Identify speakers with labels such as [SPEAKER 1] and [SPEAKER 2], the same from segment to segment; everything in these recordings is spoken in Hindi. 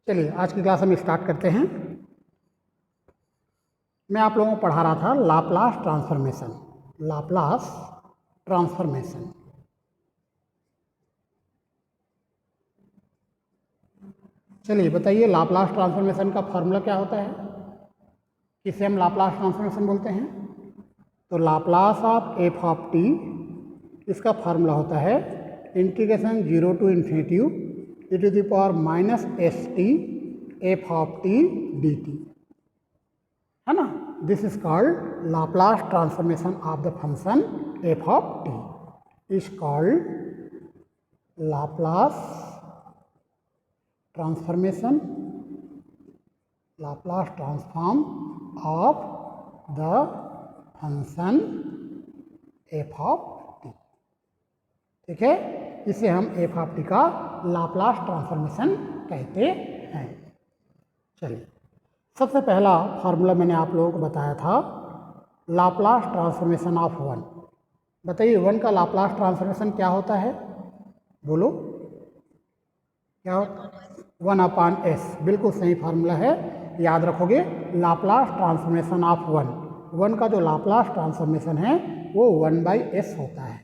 [SPEAKER 1] चलिए आज की क्लास हम स्टार्ट करते हैं। मैं आप लोगों को पढ़ा रहा था लाप्लास ट्रांसफॉर्मेशन। लाप्लास ट्रांसफॉर्मेशन चलिए बताइए, लाप्लास ट्रांसफॉर्मेशन का फॉर्मूला क्या होता है? किसे हम लाप्लास ट्रांसफॉर्मेशन बोलते हैं? तो Laplace of F of T, इसका फार्मूला होता है integration 0 to infinity e to the power minus S T F of T D T, है ना। This is called Laplace transformation of the function F of T is called Laplace transformation, Laplace transform of the function F of T. ठीक है, इसे हम एफ ऑफ टी का लाप्लास ट्रांसफॉर्मेशन कहते हैं। चलिए, सबसे पहला फार्मूला मैंने आप लोगों को बताया था लाप्लास ट्रांसफॉर्मेशन ऑफ वन। बताइए वन का लाप्लास ट्रांसफॉर्मेशन क्या होता है? बोलो क्या होता है? 1/s, बिल्कुल सही फार्मूला है, याद रखोगे। Laplace transformation of one, one का जो लाप्लास ट्रांसफॉर्मेशन है वो 1/s होता है।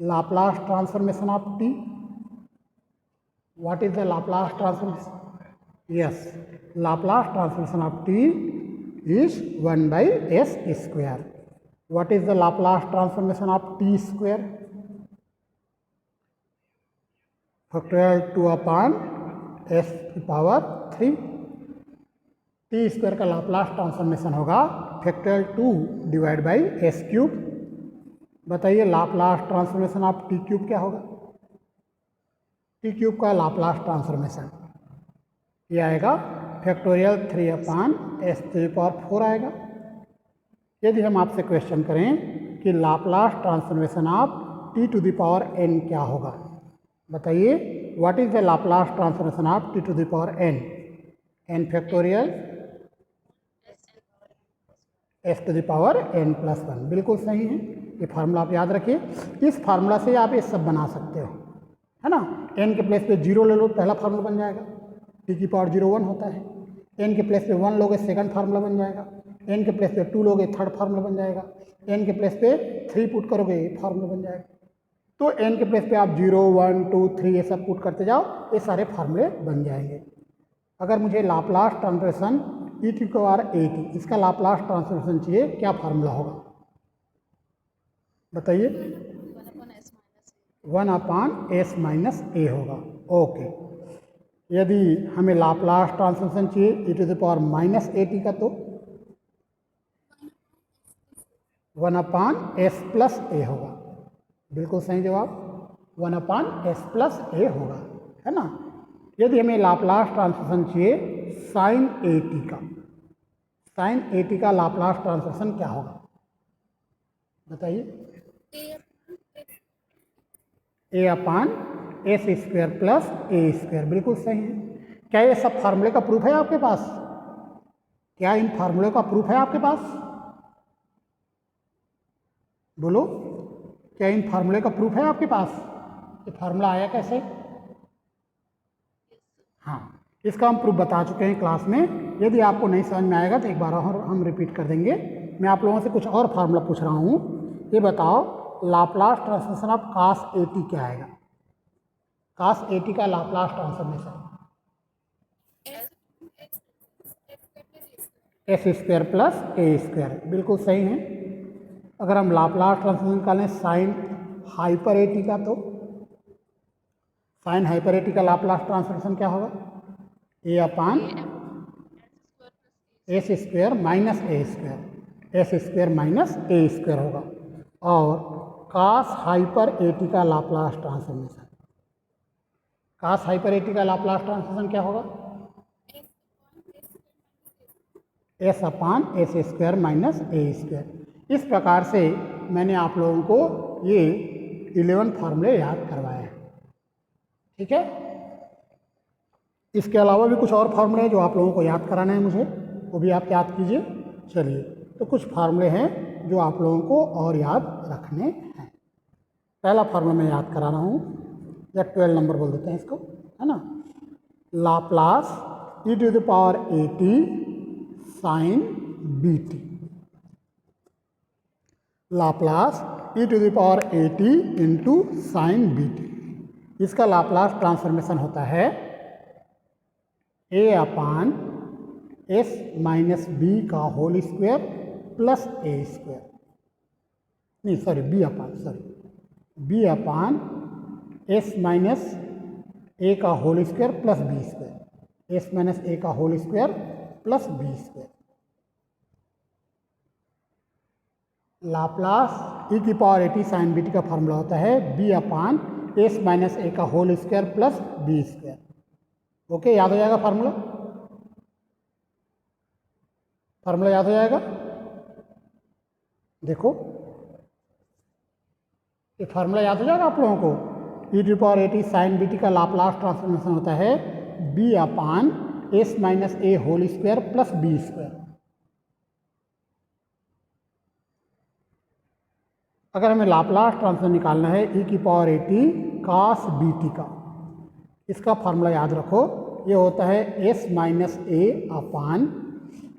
[SPEAKER 1] Laplace transformation of T, what is the Laplace transformation? Yes, Laplace transformation of t is 1/s square. What is the Laplace transformation of t square? Factorial 2/s की पावर 3। t स्क्वायर का लाप्लास ट्रांसफॉर्मेशन होगा factorial 2 divide by s cube. बताइए Laplace transformation of t cube क्या होगा? t क्यूब का लाप्लास ट्रांसफॉर्मेशन ये आएगा factorial 3/s to the power 4 आएगा। यदि हम आपसे क्वेश्चन करें कि Laplace transformation of t to the power n क्या होगा, बताइए what is the Laplace transformation of t to the power n? n factorial s to the power n plus 1, बिल्कुल सही है। ये फार्मूला आप याद रखिए, इस फार्मूला से आप ये सब बना सकते हो, है ना। n के प्लेस पे 0 ले लो, पहला फार्मूला बन जाएगा। t की पावर 0 1 होता है। n के प्लेस पे 1 लोगे, सेकंड फार्मूला बन जाएगा। n के प्लेस पे 2 लोगे, थर्ड फार्मूला बन जाएगा। n के प्लेस पे 3 पुट करोगे, फार्मूला बन जाएगा। तो n के प्लेस पे आप 0 1 2 3 ये सब पुट करते जाओ, ये सारे फार्मूले बन जाएंगे। अगर मुझे लाप्लास ट्रांसफॉर्मेशन e टू की पावर at, इसका लाप्लास ट्रांसफॉर्मेशन चाहिए, क्या फार्मूला होगा बताइए? 1/s माइनस a होगा। ओके, यदि हमें लाप्लास ट्रांसफॉर्मेशन चाहिए e to the power minus at का, तो 1/s प्लस a होगा। बिल्कुल सही जवाब, 1/s प्लस a होगा, है ना। यदि हमें लाप्लास ट्रांसफॉर्मेशन चाहिए साइन at का, साइन at का लाप्लास ट्रांसफॉर्मेशन क्या होगा बताइए? a/s square plus a square, बिल्कुल सही है। क्या ये सब फार्मूले का प्रूफ है आपके पास? क्या इन फार्मूले का प्रूफ है आपके पास? बोलो, क्या इन फार्मूले का प्रूफ है आपके पास? ये फार्मूला आया कैसे? हाँ, इसका हम प्रूफ बता चुके हैं क्लास में। यदि आपको नहीं समझ में आएगा तो एक बार और हम रिपीट कर देंगे। मैं आप लोगों से कुछ और फार्मूला पूछ रहा हूँ, ये बताओ Laplace transformation of cos at क्या आएगा? cos at का Laplace transformation s square plus a square, बिल्कुल सही है। अगर हम लाप्लास ट्रांसफॉर्मेशन निकालें साइन हाइपर at का, तो साइन हाइपर at का लाप्लास ट्रांसफॉर्मेशन क्या होगा? a/s square minus a square, s square minus a square होगा। और cos हाइपर at का Laplace transformation, cos hyper at का लाप्लास ट्रांसफॉर्मेशन क्या होगा? s/s square minus a square. इस प्रकार से मैंने आप लोगों को ये 11 फार्मूले याद करवाए हैं, ठीक है। इसके अलावा भी कुछ और फार्मूले हैं जो आप लोगों को याद कराना है मुझे, वो भी आप याद कीजिए। चलिए, तो कुछ फार्मूले हैं जो आप लोगों को और याद रखने हैं। पहला फार्मूला मैं याद करा रहा हूँ, या 12 नंबर बोल देते हैं इसको, है ना। Laplace e to the power A T sine B T, Laplace e to the power A T into sine B T. इसका लाप्लास ट्रांसफॉर्मेशन होता है a upon S minus B का होल स्क्वायर प्लस ए स्क्वायर, नहीं sorry B upon S minus A का whole square plus B square, S minus A का whole square plus B square. Laplace E की power A T sine B T का फॉर्मूला होता है B upon S minus A का whole square plus B square. Okay, याद हो जाएगा फार्मूला, फार्मूला याद हो जाएगा। देखो ये फार्मूला याद हो जाएगा आप लोगों को। E to power A T sine B T का लाप्लास ट्रांसफॉर्मेशन होता है B upon S minus A whole square plus B square. अगर हमें लाप्लास ट्रांसफॉर्म निकालना है ई की power A T cos B T का, इसका फार्मूला याद रखो, ये होता है S minus A upon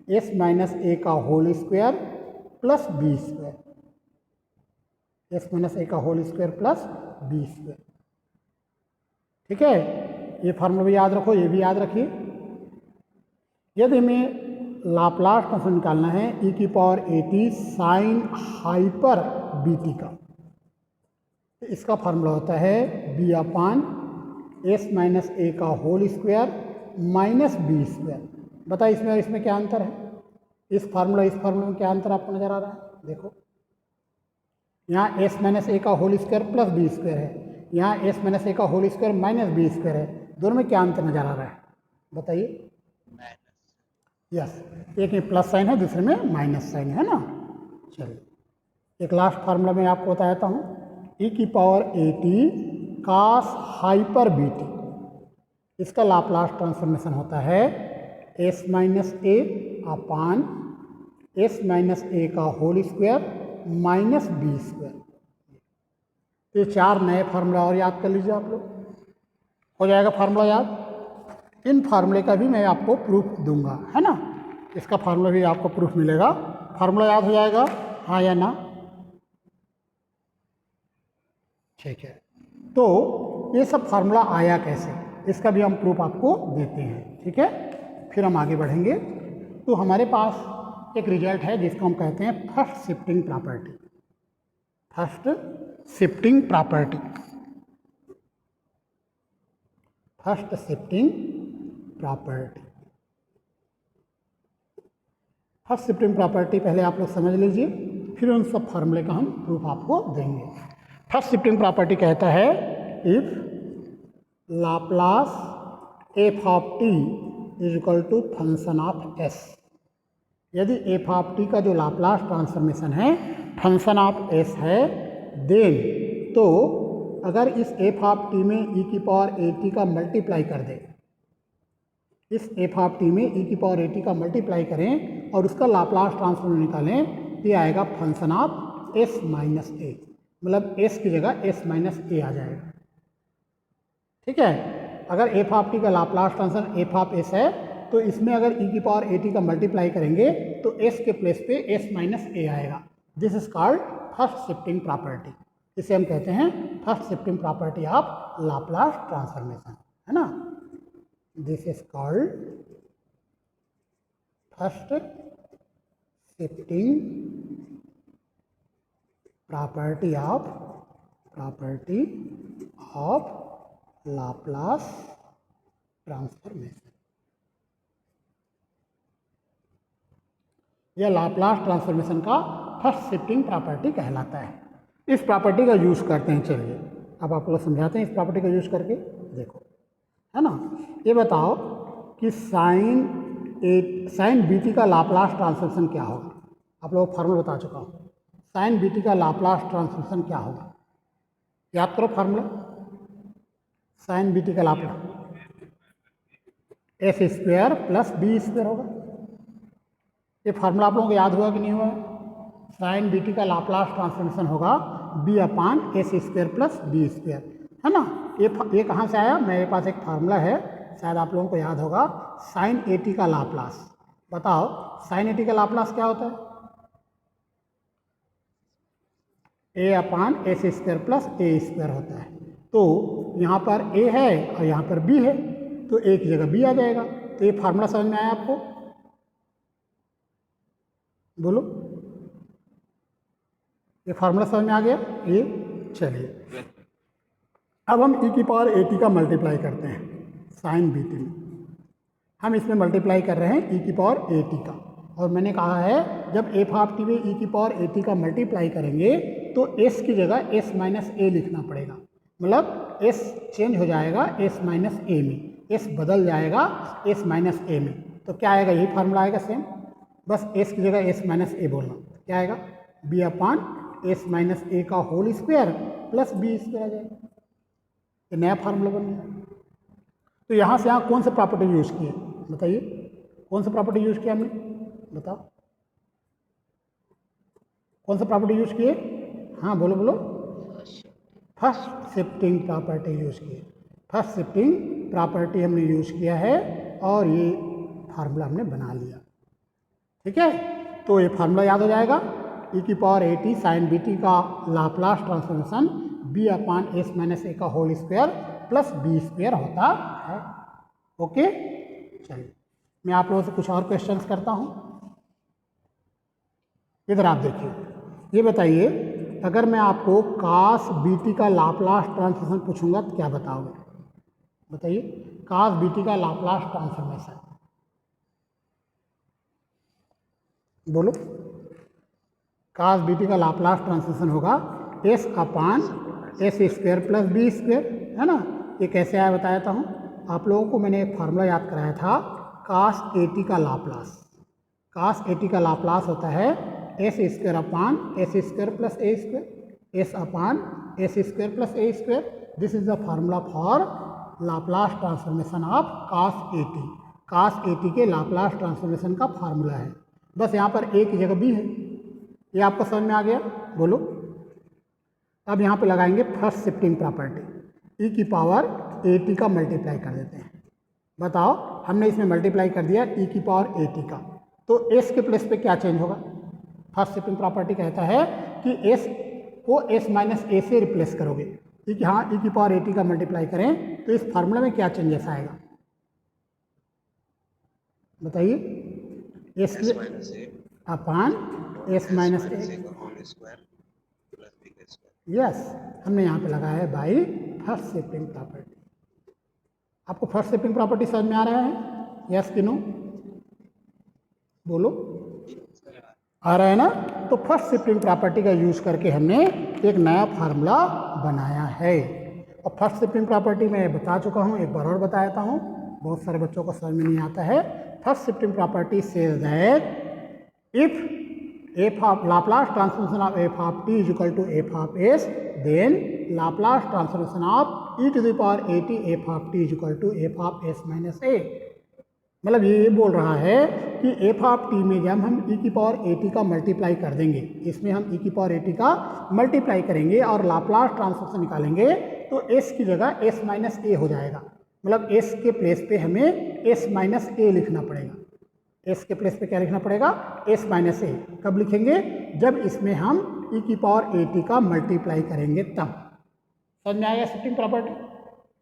[SPEAKER 1] S minus A का whole square plus B square, S minus A का whole square plus B square. ठीक है, ये फार्मूला भी याद रखो, ये भी याद रखिए। यदि हमें लाप्लास ट्रांसफॉर्म निकालना है ई की power A T sine hyper B T का, तो इसका फार्मूला होता है B upon S minus A का whole square minus B square. बताइए इसमें और इसमें क्या अंतर है? इस फार्मूला में क्या अंतर आपको नजर आ रहा है? देखो यहाँ एस माइनस ए का whole square plus B square है, यहाँ एस माइनस ए का whole square minus B square है, दोनों में क्या अंतर नजर आ रहा है बताइए? यस, एक में प्लस साइन है, दूसरे में माइनस साइन है ना। चलिए एक लास्ट फार्मूला मैं आपको बताता हूँ, ई की power A T cos hyper B T, इसका लाप्लास ट्रांसफॉर्मेशन होता है S minus A upon S minus A का whole square minus B square. ये चार नए फार्मूला और याद कर लीजिए आप लोग, हो जाएगा फार्मूला याद। इन फार्मूले का भी मैं आपको प्रूफ दूंगा, है ना, इसका फार्मूला भी आपको प्रूफ मिलेगा। फार्मूला याद हो जाएगा, हाँ या ना? ठीक है, तो ये सब फार्मूला आया कैसे, इसका भी हम प्रूफ आपको देते हैं। ठीक है, फिर हम आगे बढ़ेंगे। तो हमारे पास एक रिजल्ट है जिसको हम कहते हैं first shifting property. First shifting property, first shifting property, first shifting property पहले आप लोग समझ लीजिए, फिर उन सब फार्मूले का हम प्रूफ आपको देंगे। फर्स्ट शिफ्टिंग प्रॉपर्टी कहता है if Laplace F of T is equal to function of S, यदि एफ ऑफ टी का जो लाप्लास ट्रांसफॉर्मेशन है फंक्शन ऑफ एस है, देन तो अगर इस एफ ऑफ टी में ई की पावर ए टी का मल्टीप्लाई कर दें, इस एफ ऑफ टी में ई की पावर ए टी का मल्टीप्लाई करें और उसका लाप्लास ट्रांसफॉर्म निकालें, ये आएगा फंक्शन ऑफ एस माइनस ए, मतलब एस की जगह एस माइनस ए आ जाएगा। ठीक है, अगर एफ ऑफ टी का Laplace transform F of S है तो इसमें अगर ई की पावर ए टी का मल्टीप्लाई करेंगे तो एस के प्लेस पे एस माइनस ए आएगा। This is called first shifting property, इसे हम कहते हैं first shifting property of Laplace transformation, है ना। This is called first shifting property of Laplace transformation. यह लाप्लास ट्रांसफॉर्मेशन का फर्स्ट शिफ्टिंग प्रॉपर्टी कहलाता है। इस प्रॉपर्टी का यूज़ करते हैं, चलिए अब आप लोग समझाते हैं इस प्रॉपर्टी का यूज़ करके। देखो, है ना, ये बताओ कि साइन बी टी का लाप्लास ट्रांसफॉर्मेशन क्या होगा। आप लोगों को फार्मूला बता चुका हूँ, साइन बी टी का लाप्लास ट्रांसफॉर्मेशन क्या होगा, याद करो फार्मूला। साइन बी टी का Laplace S square plus B square होगा। ये फार्मूला आप लोगों को याद हुआ कि नहीं हुआ? साइन बी टी का लाप्लास ट्रांसफॉर्मेशन होगा B upon S square plus B square, है ना। ये कहाँ से आया? मेरे पास एक फार्मूला है शायद आप लोगों को याद होगा, साइन ए टी का लाप्लास। बताओ साइन ए टी का लाप्लास क्या होता है? ए अपान एस स्क्वायर प्लस ए स्क्वायर होता है। तो यहाँ पर ए है और यहाँ पर बी है, तो ए की जगह बी आ जाएगा। तो ये फार्मूला समझ में आया आपको? बोलो, ये फार्मूला समझ में आ गया? ये चलिए अब हम e की पावर ए टी का मल्टीप्लाई करते हैं साइन बी टी में। हम इसमें मल्टीप्लाई कर रहे हैं e की पावर ए टी का, और मैंने कहा है जब एफ ऑफ टी में e की पावर ए टी का मल्टीप्लाई करेंगे तो s की जगह s माइनस ए लिखना पड़ेगा। मतलब s चेंज हो जाएगा s माइनस ए में, s बदल जाएगा s माइनस ए में। तो क्या आएगा? यही फार्मूला आएगा सेम, बस s की जगह s माइनस ए बोलना। क्या आएगा? b upon s minus A का whole square plus B square आ जाएगा। ये नया फार्मूला बन गया। तो यहाँ से यहाँ कौन सा प्रॉपर्टी यूज़ किए बताइए? कौन सा प्रॉपर्टी यूज़ किया हमने? बताओ कौन सा प्रॉपर्टी यूज़ किए? हाँ बोलो बोलो। फर्स्ट शिफ्टिंग प्रॉपर्टी यूज़ किए। फर्स्ट शिफ्टिंग प्रॉपर्टी हमने यूज़ किया है और ये फार्मूला हमने बना लिया। ठीक है, तो ये फार्मूला याद हो जाएगा, e की power A T sine B T का Laplace transformation b upon S minus A का whole square plus B square होता है। ओके, चलिए मैं आप लोगों से कुछ और क्वेश्चंस करता हूँ। इधर आप देखिए, ये बताइए अगर मैं आपको कास बी टी का लाप्लास ट्रांसफॉर्मेशन पूछूंगा तो क्या बताओगे? बताइए, कास बी टी का लाप्लास ट्रांसफॉर्मेशन बोलो। कास बी टी का लाप्लास ट्रांसफॉर्मेशन होगा S upon S square plus B square, है ना। ये कैसे आया बताता हूँ आप लोगों को। मैंने एक फार्मूला याद कराया था, कास ए टी का लाप्लास। कास ए टी का लाप्लास होता है S square upon S square plus A square, S upon S square plus A square. This is the formula for Laplace transformation of cos A T. Cos A T के लाप्लास ट्रांसफॉर्मेशन का फार्मूला है। बस यहाँ पर ए की जगह बी है। ये आपको समझ में आ गया? बोलो। अब यहाँ पे लगाएंगे फर्स्ट शिफ्टिंग प्रॉपर्टी, ई की पावर ए टी का मल्टीप्लाई कर देते हैं। बताओ, हमने इसमें मल्टीप्लाई कर दिया ई की पावर ए टी का, तो एस के प्लेस पे क्या चेंज होगा? फर्स्ट शिफ्टिंग प्रॉपर्टी कहता है कि एस को एस माइनस ए से रिप्लेस करोगे। ठीक है, हाँ, ई की पावर ए टी का मल्टीप्लाई करें तो इस फार्मूला में क्या चेंजेस आएगा बताइए? एस अपान एस माइनस ए। यस, हमने यहाँ पे लगाया है बाई फर्स्ट शिफ्टिंग प्रॉपर्टी। आपको फर्स्ट शिफ्टिंग प्रॉपर्टी समझ में आ रहा है? यस कि नो? बोलो, आ रहा है ना? तो फर्स्ट शिफ्टिंग प्रॉपर्टी का यूज करके हमने एक नया फार्मूला बनाया है। और फर्स्ट शिफ्टिंग प्रॉपर्टी मैं बता चुका हूँ, एक बार और बता देता हूँ, बहुत सारे बच्चों को समझ में नहीं आता है। First shifting property says that if f of Laplace transformation of f of t is equal to f of s, then Laplace transformation of e to the power at f of t is equal to f of s minus a। मतलब ये बोल रहा है कि f of t में जब हम e की पावर a t का मल्टीप्लाई कर देंगे, इसमें हम e की पावर a t का मल्टीप्लाई करेंगे और लाप्लास ट्रांसफॉर्मेशन निकालेंगे तो s की जगह s माइनस ए हो जाएगा। मतलब s के प्लेस पे हमें s माइनस ए लिखना पड़ेगा। एस के प्लेस पे क्या लिखना पड़ेगा? एस माइनस ए। कब लिखेंगे? जब इसमें हम ई की पावर ए टी का मल्टीप्लाई करेंगे तब। समझ में आएगा शिफ्टिंग प्रॉपर्टी?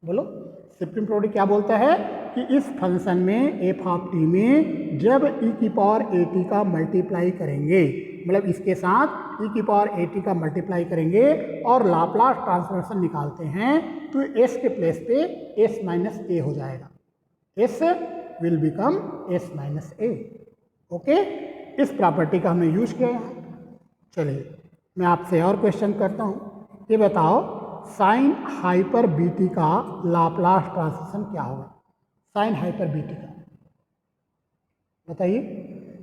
[SPEAKER 1] बोलो, शिफ्टिंग प्रॉपर्टी क्या बोलता है कि इस फंक्शन में एफ ऑफ टी में जब ई की पावर ए टी का मल्टीप्लाई करेंगे, मतलब इसके साथ ई की पावर ए टी का मल्टीप्लाई करेंगे और लाप्लास ट्रांसफॉर्मेशन निकालते हैं तो एस के प्लेस पे एस माइनस ए हो जाएगा। S will become s minus a। Okay, इस प्रॉपर्टी का हमने यूज किया है। चलिए मैं आपसे और क्वेश्चन करता हूँ। ये बताओ, साइन हाइपर बी टी का लाप्लास ट्रांसफॉर्मेशन क्या होगा? साइन हाइपर बी टी का बताइए।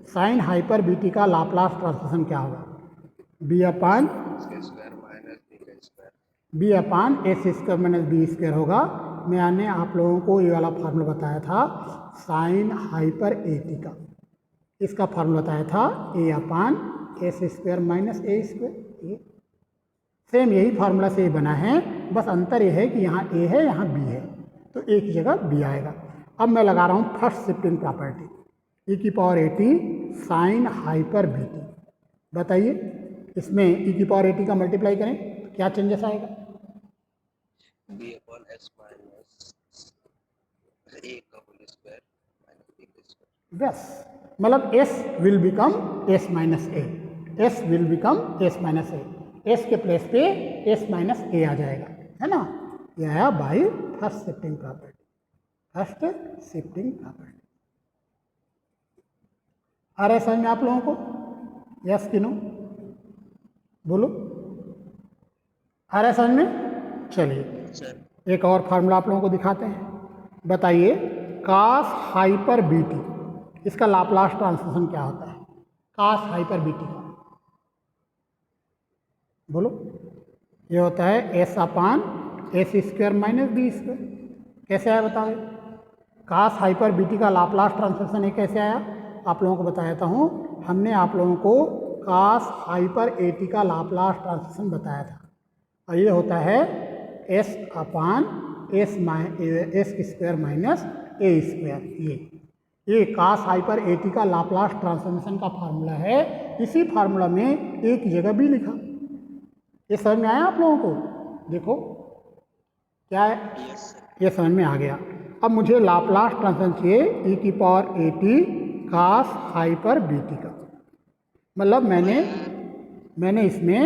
[SPEAKER 1] साइन हाइपर बी टी का लाप्लास ट्रांसफॉर्मेशन क्या होगा? B upon S square minus B square होगा। मैंने आप लोगों को ये वाला फार्मूला बताया था साइन हाइपर ए टी का। इसका फार्मूला बताया था ए upon S square minus a square. Same यही फार्मूला से ये बना है, बस अंतर ये है कि यहाँ ए है यहाँ बी है, तो ए की जगह बी आएगा। अब मैं लगा रहा हूँ फर्स्ट शिफ्टिंग प्रॉपर्टी, e की power AT sine hyper BT। बताइए इसमें e की पावर AT का मल्टीप्लाई करें तो क्या चेंजेस आएगा?
[SPEAKER 2] b upon s minus a का होल स्क्वायर माइनस b का स्क्वायर।
[SPEAKER 1] बस मतलब s will become s minus a, s will become s minus a, s के प्लेस पे s माइनस ए आ जाएगा, है ना। यह आया by first shifting property, first shifting property. आ रहा है समझ में आप लोगों को? यस कि नो? बोलो, आ रहा है समझ में? चलिए एक और फार्मूला आप लोगों को दिखाते हैं। बताइए कास हाइपर बीटी, इसका लाप्लास ट्रांसफॉर्मेशन क्या होता है? कास हाइपर बीटी का बोलो। ये होता है S upon S square minus B square. कैसे आया बताओ? कास हाइपर बीटी का लाप्लास ट्रांसफॉर्मेशन ये कैसे आया? आप लोगों को बता देता हूँ। हमने आप लोगों को कास हाइपर एटी का लाप्लास ट्रांसफॉर्मेशन बताया था, और ये होता है S upon S square minus a square. ये कास हाइपर एटी का लाप्लास ट्रांसफॉर्मेशन का फार्मूला है। इसी फार्मूला में एक जगह भी लिखा। ये समझ में आया आप लोगों को? देखो क्या है, ये समझ में आ गया। अब मुझे लाप्लास ट्रांसफॉर्मेशन चाहिए e की power AT cos hyper BT का। मतलब मैंने इसमें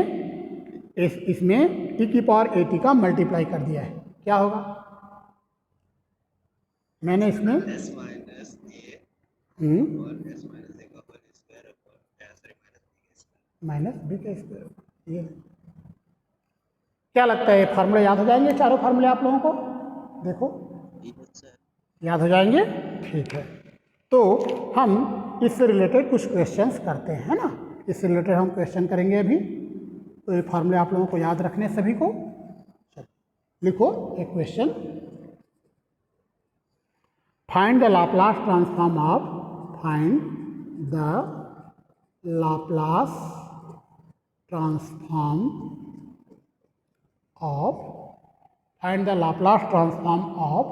[SPEAKER 1] e की पावर AT का मल्टीप्लाई कर दिया है। क्या होगा? मैंने इसमें
[SPEAKER 2] s माइनस a और s माइनस a का होल स्क्वायर
[SPEAKER 1] माइनस बी का स्क्वायर। ये क्या लगता है ये फार्मूले याद हो जाएंगे? चारों फार्मूले आप लोगों को देखो याद हो जाएंगे? ठीक है, तो हम इससे रिलेटेड कुछ क्वेश्चंस करते हैं ना। इससे रिलेटेड हम क्वेश्चन करेंगे अभी। तो ये फार्मूले आप लोगों को याद रखने सभी को। लिखो एक question, find the Laplace transform of Laplace transform of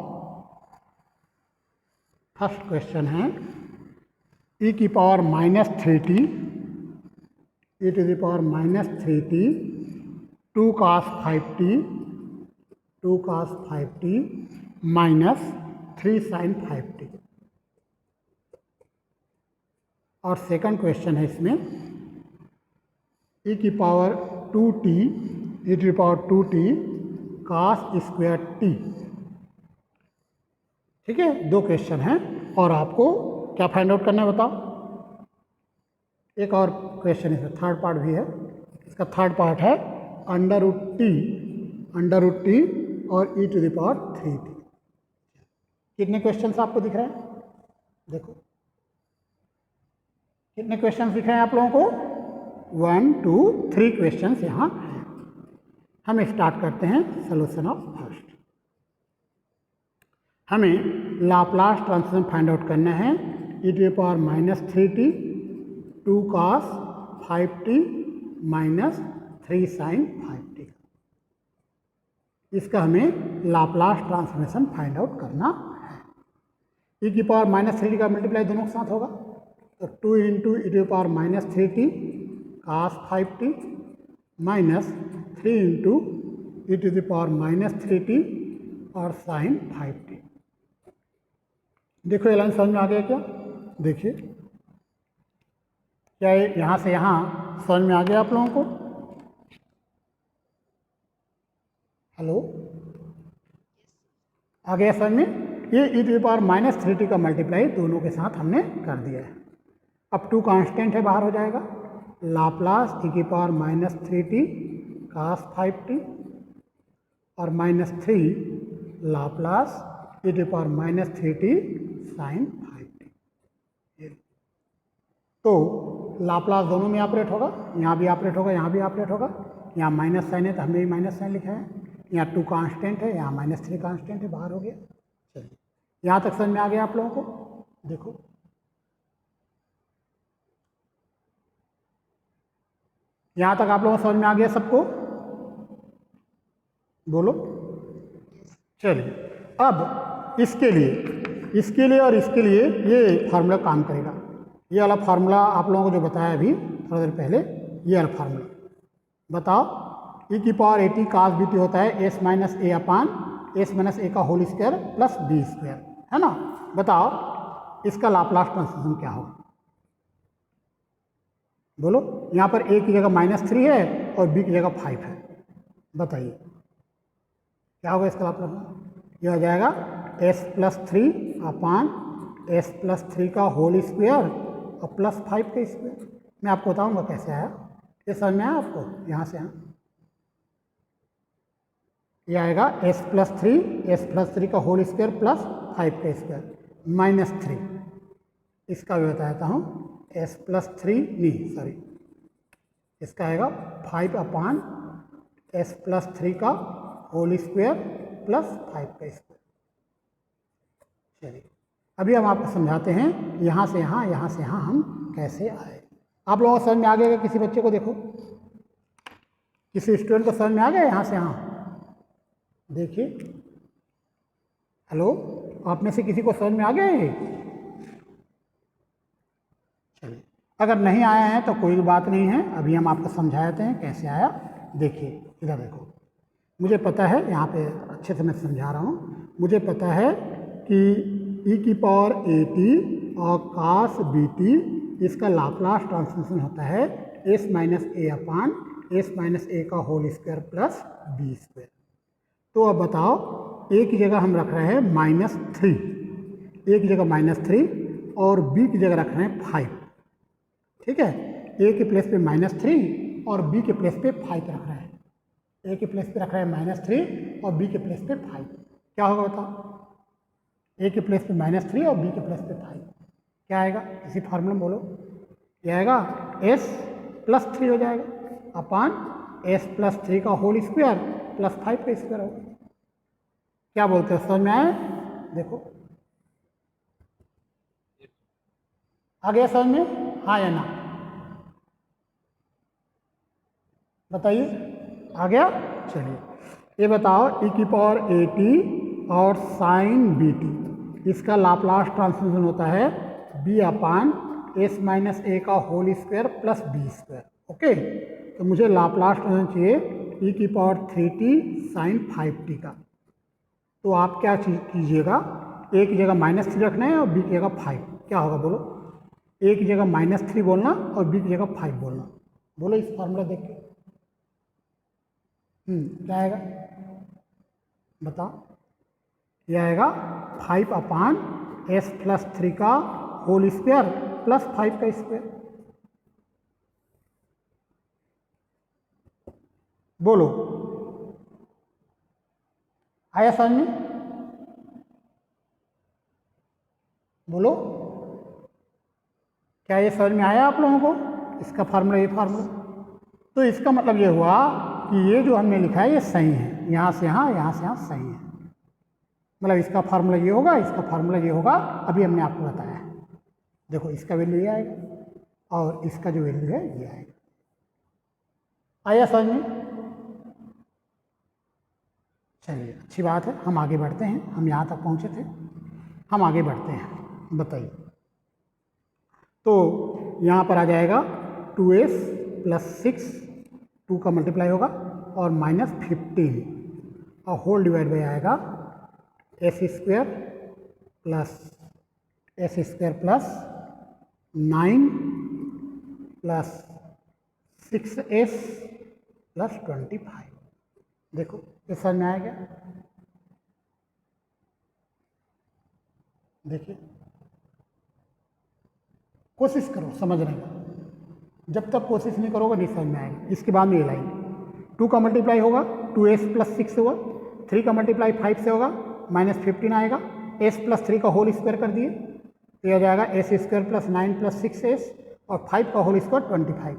[SPEAKER 1] first question है e की power minus 3t, e to the power minus 3t 2 cos 5t minus 3 sin 5t। और सेकंड क्वेश्चन है इसमें e की power 2t cos square t। ठीक है, दो क्वेश्चन हैं और आपको क्या फाइंड आउट करना है बताओ? एक और क्वेश्चन इसमें थर्ड पार्ट भी है। इसका थर्ड पार्ट है अंडर रूट टी और e to the power 3t। कितने क्वेश्चंस आपको दिख रहे हैं? देखो कितने क्वेश्चंस दिख रहे हैं आप लोगों को? 1 2 3 क्वेश्चंस यहाँ हैं। हम स्टार्ट करते हैं सोल्यूशन ऑफ फर्स्ट। हमें लाप्लास ट्रांसफॉर्म फाइंड आउट करना है e to the power minus 3t 2 cos 5t minus 3 sin 5t। इसका हमें लाप्लास ट्रांसफॉर्मेशन फाइंड आउट करना है। e की पावर माइनस 3t का मल्टीप्लाई दोनों के साथ होगा, तो 2 into E to power minus 3t cos 5t minus 3 into E to the power minus 3t और sin 5t। देखो ये लाइन समझ में आ गया क्या? देखिए क्या यहाँ से यहाँ समझ में आ गया आप लोगों को? हेलो, आ गया समझ में? ये e to the power minus 3t का मल्टीप्लाई दोनों के साथ हमने कर दिया है। अब 2 कांस्टेंट है, बाहर हो जाएगा। लाप्लास e की power minus 3t cos 5t और minus 3 Laplace e to power minus 3t sin 5t। तो लाप्लास दोनों में ऑपरेट होगा, यहाँ भी ऑपरेट होगा, यहाँ भी ऑपरेट होगा। यहाँ माइनस साइन है तो हमने भी माइनस साइन लिखा है। यहाँ 2 कांस्टेंट है, यहाँ माइनस 3 कांस्टेंट है, बाहर हो गया। चलिए यहाँ तक समझ में आ गया आप लोगों को? देखो यहाँ तक आप लोगों को समझ में आ गया सबको? बोलो। चलिए अब इसके लिए इसके लिए और इसके लिए ये फार्मूला काम करेगा। ये वाला फार्मूला आप लोगों को जो बताया अभी थोड़ा देर पहले, ये वाला फार्मूला बताओ। e की power A T cos B T होता है S minus A upon S minus A का whole square plus B square, है ना। बताओ इसका लाप्लास ट्रांसफॉर्मेशन क्या होगा, बोलो। यहाँ पर a की जगह -3 है और b की जगह 5 है, बताइए क्या होगा इसका लाप्लास। ये हो जाएगा s+3 अपान s+3 का होल स्क्वायर और +5 का स्क्वायर। मैं आपको बताऊंगा कैसे आया, ये समझ में आया आपको। यहाँ से ये आएगा s+3 का होल स्क्वायर +5 का स्क्वायर -3। इसका भी बताता हूँ, s+3 नहीं सॉरी, इसका आएगा 5 अपान s+3 का होल स्क्वायर +5 का स्क्वायर। चलिए अभी हम आपको समझाते हैं यहाँ से यहाँ हम कैसे आए। आप लोगों को समझ में आ गया? किसी बच्चे को देखो, किसी स्टूडेंट को समझ में आ गया यहाँ से यहाँ? देखिए, हेलो, आप में से किसी को समझ में आ गया ये? चलिए, अगर नहीं आया है तो कोई बात नहीं है, अभी हम आपको समझाते हैं कैसे आया। देखिए इधर देखो, मुझे पता है, यहाँ पे अच्छे से मैं समझा रहा हूँ। मुझे पता है कि e की पावर ए टी और कास बी टी इसका लाप्लास ट्रांसफॉर्मेशन होता है s minus A upon s minus A का whole square plus B square. तो अब बताओ, a की जगह हम रख रहे हैं -3, a की जगह -3 और b की जगह रख रहे हैं 5, ठीक है। a के प्लेस पे -3 और b के प्लेस पे 5 रख रहे हैं। a के प्लेस पे रख रहे हैं -3 और b के प्लेस पे 5। क्या होगा बताओ? a के प्लेस पे -3 और b के प्लेस पे 5, क्या आएगा? इसी फार्मूला में बोलो। क्या आएगा? s+3 हो जाएगा अपान s+3 का होल स्क्वायर +5 का स्क्वायर होगा। क्या बोलते हो, समझ में आए? देखो आ गया समझ में, हाँ या ना? बताइए, आ गया? चलिए ये बताओ, e की पावर ए टी और साइन बी टी इसका लाप्लास ट्रांसफॉर्मेशन होता है b upon s minus A का whole square plus B square. Okay, तो मुझे लाप्लास ट्रांसफॉर्मेशन चाहिए e की पावर 3t साइन 5t का। तो आप क्या कीजिएगा, a की जगह -3 रखना है और b की जगह 5। क्या होगा बोलो? a की जगह -3 बोलना और b की जगह 5 बोलना। बोलो इस फॉर्मूला देख के। क्या आएगा बताओ? यह आएगा 5 अपान s+3 का होल स्क्वायर प्लस 5 का स्क्वायर। बोलो, आया समझ में? बोलो, क्या ये समझ में आया आप लोगों को? इसका फार्मूला, ये फार्मूला। तो इसका मतलब ये हुआ कि ये जो हमने लिखा है ये सही है, यहाँ से यहाँ से यहाँ सही है। मतलब इसका फार्मूला ये होगा, इसका फार्मूला ये होगा, अभी हमने आपको बताया है। देखो इसका वैल्यू ये आएगा और इसका जो वैल्यू है ये आएगा। आया समझ में? चलिए अच्छी बात है, हम आगे बढ़ते हैं। हम यहाँ तक पहुँचे थे, हम आगे बढ़ते हैं। बताइए, तो यहाँ पर आ जाएगा 2s + 6, 2 का मल्टीप्लाई होगा और -15 और होल डिवाइड बाई आएगा s² plus 9 plus 6s plus 25। देखो ये समझ में आएगा? देखिए, कोशिश करो समझने का, जब तक कोशिश नहीं करोगे नहीं समझ में आएगा। इसके बाद में ये लाइन 2 का मल्टीप्लाई होगा 2s + 6 से होगा, 3 का मल्टीप्लाई 5 से होगा, -15 आएगा, s + 3 का होल स्क्वायर कर दिए तो यह हो जाएगा s² + 9 + 6s और 5 का होल स्क्वायर 25।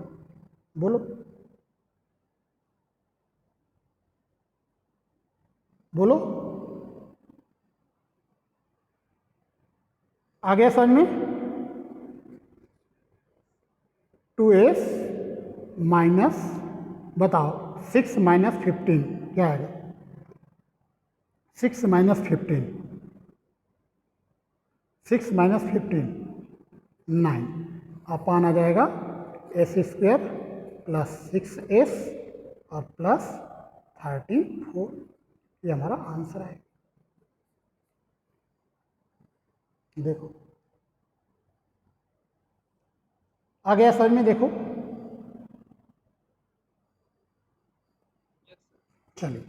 [SPEAKER 1] बोलो, बोलो, आ गया समझ में? 2s माइनस, बताओ 6 - 15 क्या आएगा? 6 - 15 6 माइनस 15 9 अपान आ जाएगा एस स्क्वायर प्लस 6s और प्लस 34। ये हमारा आंसर है। देखो आ गया समझ में। देखो चलिए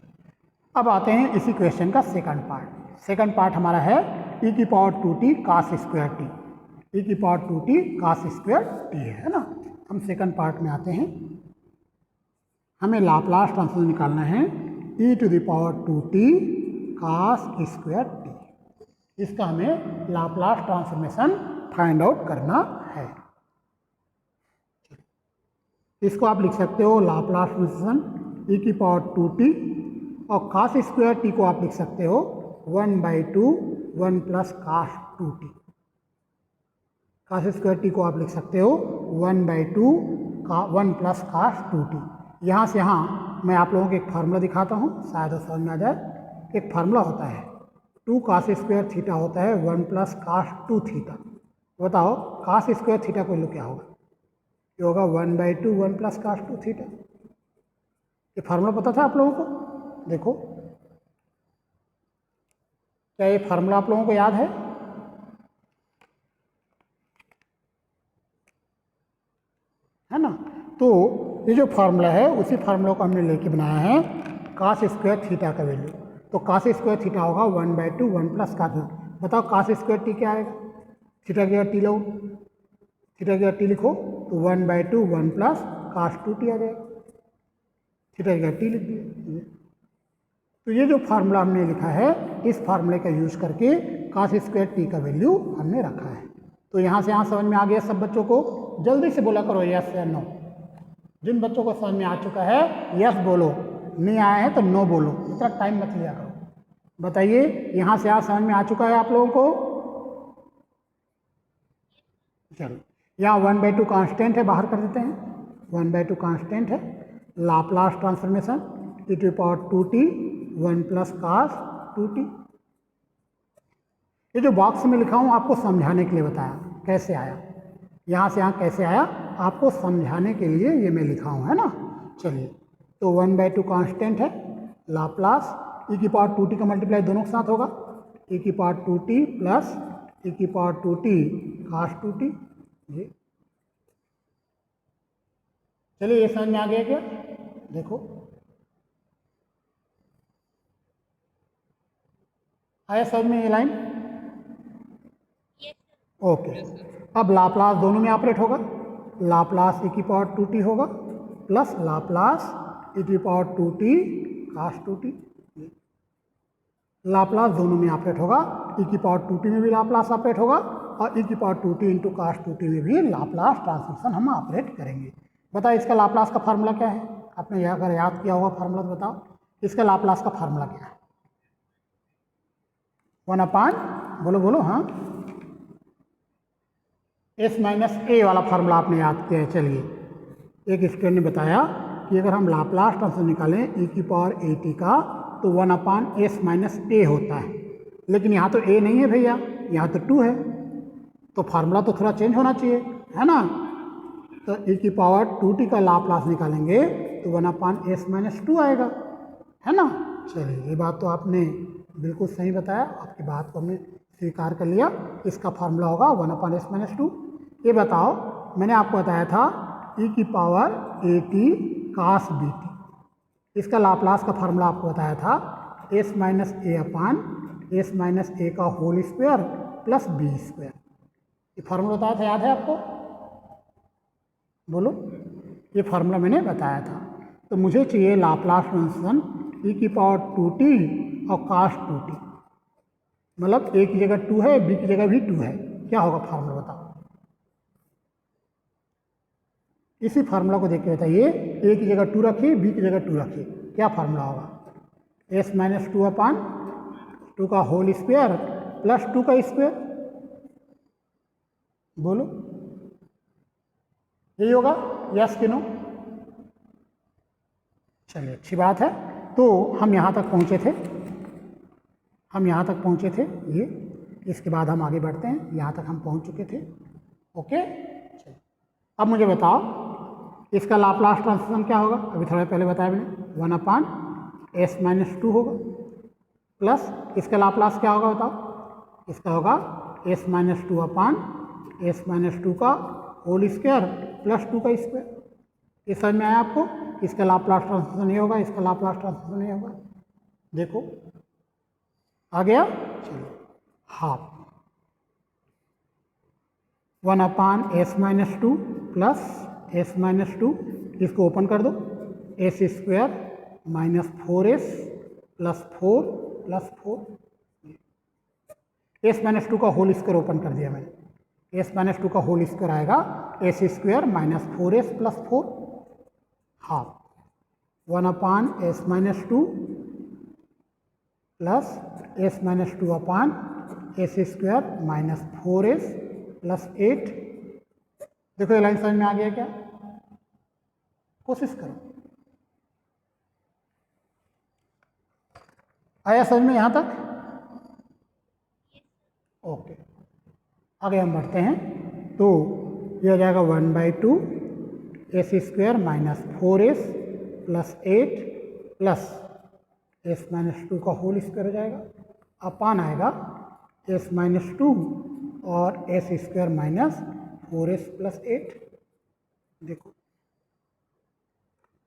[SPEAKER 1] अब आते हैं इसी क्वेश्चन का सेकंड पार्ट। सेकंड पार्ट हमारा है e की power 2t cos square T. e की power 2t cos square T है ना। हम सेकंड पार्ट में आते हैं। हमें लाप्लास ट्रांसफॉर्म निकालना है e to the power 2t cos square T. इसका हमें लाप्लास ट्रांसफॉर्मेशन फाइंड आउट करना है। इसको आप लिख सकते हो लाप्लास ट्रांसफॉर्मेशन e की पावर 2t और cos स्क्वायर टी को आप लिख सकते हो 1/2 1 plus cos 2t। cos square T को आप लिख सकते हो 1/2 1 प्लस cos 2t। यहाँ से यहाँ मैं आप लोगों को एक फार्मूला दिखाता हूँ, शायद वो समझ में आ जाए। एक फार्मूला होता है 2 cos स्क्वायर थीटा होता है 1 प्लस cos 2 थीटा। बताओ cos स्क्वायर थीटा को लो क्या होगा? ये होगा 1/2 1 प्लस cos 2 थीटा। ये फार्मूला पता था आप लोगों को? देखो क्या ये फार्मूला आप लोगों को याद है ना? तो ये जो फार्मूला है उसी फार्मूला को हमने लेके बनाया है cos स्क्वायर थीटा का वैल्यू। तो cos स्क्वायर थीटा होगा 1/2 1 प्लस cos। बताओ cos स्क्वायर टी क्या आएगा? थीटा की जगह टी लो, थीटा की जगह टी लिखो तो 1/2 1 प्लस cos 2t आ जाएगा। थीटा की जगह टी लिख दिया। तो ये जो फार्मूला हमने लिखा है इस फार्मूले का यूज करके cos स्क्वायर टी का वैल्यू हमने रखा है। तो यहाँ से यहाँ समझ में आ गया सब बच्चों को? जल्दी से बोला करो यस या नो। जिन बच्चों को समझ में आ चुका है यस बोलो, नहीं आया है तो नो बोलो, इतना टाइम मत लिया करो। बताइए यहाँ से यहाँ समझ में आ चुका है आप लोगों को? चलो यहाँ 1/2 कांस्टेंट है, बाहर कर देते हैं। 1/2 कांस्टेंट है। Laplace transformation e to power 2t 1 plus cos 2t। ये जो बॉक्स में लिखा हूँ आपको समझाने के लिए बताया कैसे आया, यहाँ से यहाँ कैसे आया आपको समझाने के लिए ये मैं लिखा हूँ, है ना। चलिए तो 1/2 कांस्टेंट है। लाप्लास e की पावर 2t का मल्टीप्लाई दोनों के साथ होगा, e की पावर 2t प्लस e की पावर 2t cos 2t। ये चलिए ये समझ में आ गया क्या? देखो आया समझ में ये लाइन? ओके। अब लाप्लास दोनों में ऑपरेट होगा। लाप्लास e की पावर 2t होगा प्लस लाप्लास e की power 2t cos 2t। Laplace दोनों में ऑपरेट होगा। e की पावर 2t में भी लाप्लास ऑपरेट होगा और e की power 2t into cos 2t में भी लाप्लास ट्रांसफॉर्मेशन हम ऑपरेट करेंगे। बताओ इसका लाप्लास का फार्मूला क्या है? आपने अगर याद किया होगा फार्मूला तो बताओ इसका लाप्लास का फार्मूला क्या है? 1/, बोलो बोलो, हाँ s माइनस ए वाला फार्मूला आपने याद किया है। चलिए एक स्टूडेंट ने बताया कि अगर हम लाप्लास ट्रांसफॉर्म निकालें e की पावर 80 का तो 1/s माइनस ए होता है। लेकिन यहाँ तो a नहीं है भैया, यहाँ तो 2 है, तो फार्मूला तो थोड़ा चेंज होना चाहिए, है ना। तो e की पावर 2t का लाप्लास निकालेंगे तो 1/s माइनस 2 आएगा, है ना। चलिए ये बात तो आपने बिल्कुल सही बताया, आपकी बात को हमने स्वीकार कर लिया। इसका फार्मूला होगा 1/s माइनस 2। ये बताओ मैंने आपको बताया था e की पावर 80 cos bt, इसका लाप्लास का फार्मूला आपको बताया था s minus A upon s minus A का whole square plus B square. ये फार्मूला बताया था, याद है आपको? बोलो, ये फार्मूला मैंने बताया था। तो मुझे चाहिए लाप्लास ट्रांसफॉर्मेशन e की पावर 2t और cos 2t, मतलब a की जगह 2 है, b की जगह भी 2 है। क्या होगा फार्मूला बताओ? इसी फार्मूला को देख के बताइए, a की जगह 2 रखिए, b की जगह 2 रखिए, क्या फार्मूला होगा? s माइनस 2 अपान 2 का होल स्क्वायर प्लस 2 का स्क्वायर। बोलो यही होगा, यस कि नो? चलिए अच्छी बात है। तो हम यहाँ तक पहुँचे थे, ये इसके बाद हम आगे बढ़ते हैं, यहाँ तक हम पहुँच चुके थे। ओके, चलिए अब मुझे बताओ इसका लाप्लास ट्रांसफॉर्म क्या होगा। अभी थोड़ा पहले बताया मैंने, 1/s-2 होगा, प्लस इसका लाप्लास क्या होगा बताओ। इसका होगा s-2/s-2 का होल स्क्वायर प्लस 2 का स्क्वायर। ये समझ में आया आपको। इसका लाप्लास ट्रांसफॉर्म नहीं होगा, इसका लाप्लास ट्रांसफॉर्म नहीं होगा। देखो आ गया। चलिए हाफ 1/s-2 प्लस s-2, इसको ओपन कर दो, s² minus 4s plus 4 plus 4, s-2 का होल स्क्वायर ओपन कर दिया मैंने। s-2 का होल स्क्वायर आएगा s² minus 4s plus 4, half 1/s-2 plus s-2/s² minus 4s plus 8। देखो ये लाइन समझ में आ गया क्या? कोशिश करो। आया समझ में यहाँ तक? ओके, आगे हम बढ़ते हैं। तो ये हो जाएगा 1/2 s² minus 4s plus 8 plus s-2 का होल स्क्वायर हो जाएगा, अपान आएगा s-2 और s² माइनस 4s प्लस 8। देखो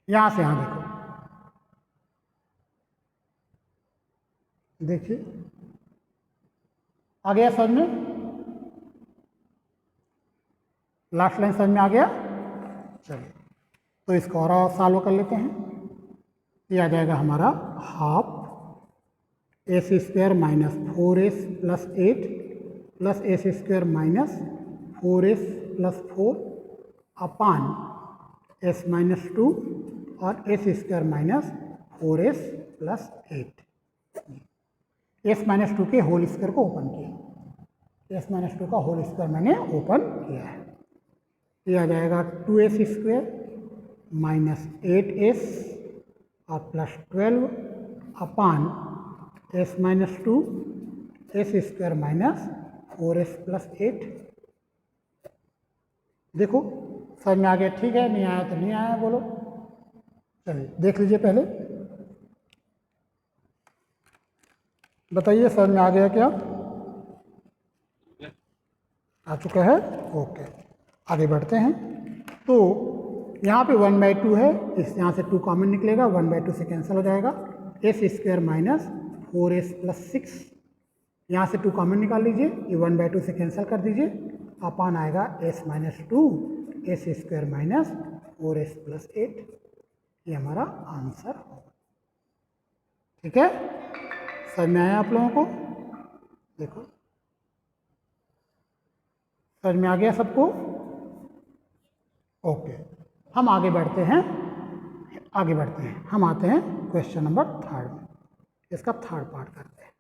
[SPEAKER 1] यहाँ से यहाँ देखो, देखिए आ गया समझ में? लास्ट लाइन समझ में आ गया? चलिए तो इसको और सॉल्व कर लेते हैं। ये आ जाएगा हमारा half s² minus 4s plus 8 plus s² minus 4s plus 4 अपान s-2 और s² minus 4s plus 8। s-2 के होल स्क्वायर को ओपन किया, s-2 का होल स्क्वायर मैंने ओपन किया है। ये आ जाएगा 2s² माइनस 8s और प्लस 12 अपान s-2 s² minus 4s plus 8। देखो समझ में आ गया? ठीक है, नहीं आया तो नहीं आया बोलो। चलिए देख लीजिए पहले, बताइए समझ में आ गया क्या? आ चुका है। ओके, आगे बढ़ते हैं। तो यहाँ पे 1/2 है, इस यहाँ से 2 कॉमन निकलेगा, 1/2 से कैंसिल हो जाएगा, s² माइनस 4s प्लस 6, यहाँ से 2 कॉमन निकाल लीजिए, ये 1/2 से कैंसिल कर दीजिए, अपान आएगा s-2 s² minus 4s plus 8। ये हमारा आंसर होगा। ठीक है, समझ में आया आप लोगों को? देखो समझ में आ गया सबको? ओके, हम आगे बढ़ते हैं। हम आते हैं क्वेश्चन नंबर 3 में। इसका थर्ड पार्ट करते हैं।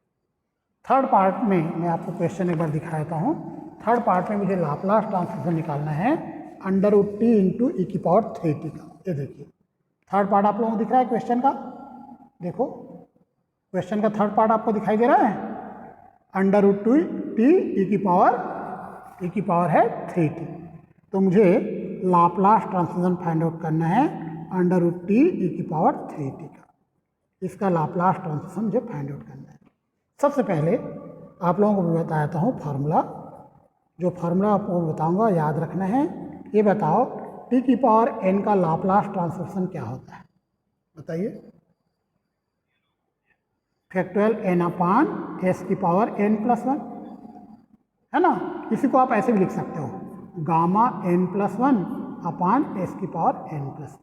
[SPEAKER 1] थर्ड पार्ट में मैं आपको क्वेश्चन एक बार दिखा देता हूँ। थर्ड पार्ट में मुझे लाप्लास ट्रांसफॉर्मेशन निकालना है √t इंटू e⁻³ का। ये देखिए थर्ड पार्ट आप लोगों को दिख रहा है क्वेश्चन का। देखो क्वेश्चन का थर्ड पार्ट आपको दिखाई दे रहा है, √2t e⁻³ है 3t। तो मुझे लाप्लास ट्रांसफॉर्मेशन फाइंड आउट करना है √t e⁻³ का। इसका लाप्लास ट्रांसफॉर्मेशन मुझे फाइंड आउट करना है। सबसे पहले आप लोगों को मैं बताता हूँ फार्मूला। जो फार्मूला आपको बताऊंगा याद रखना है। ये बताओ t⁻n का लाप्लास ट्रांसफॉर्मेशन क्या होता है, बताइए। फैक्टोरियल n/s⁻n+1 है ना। इसी को आप ऐसे भी लिख सकते हो, Γ(n+1)/s⁻n+1।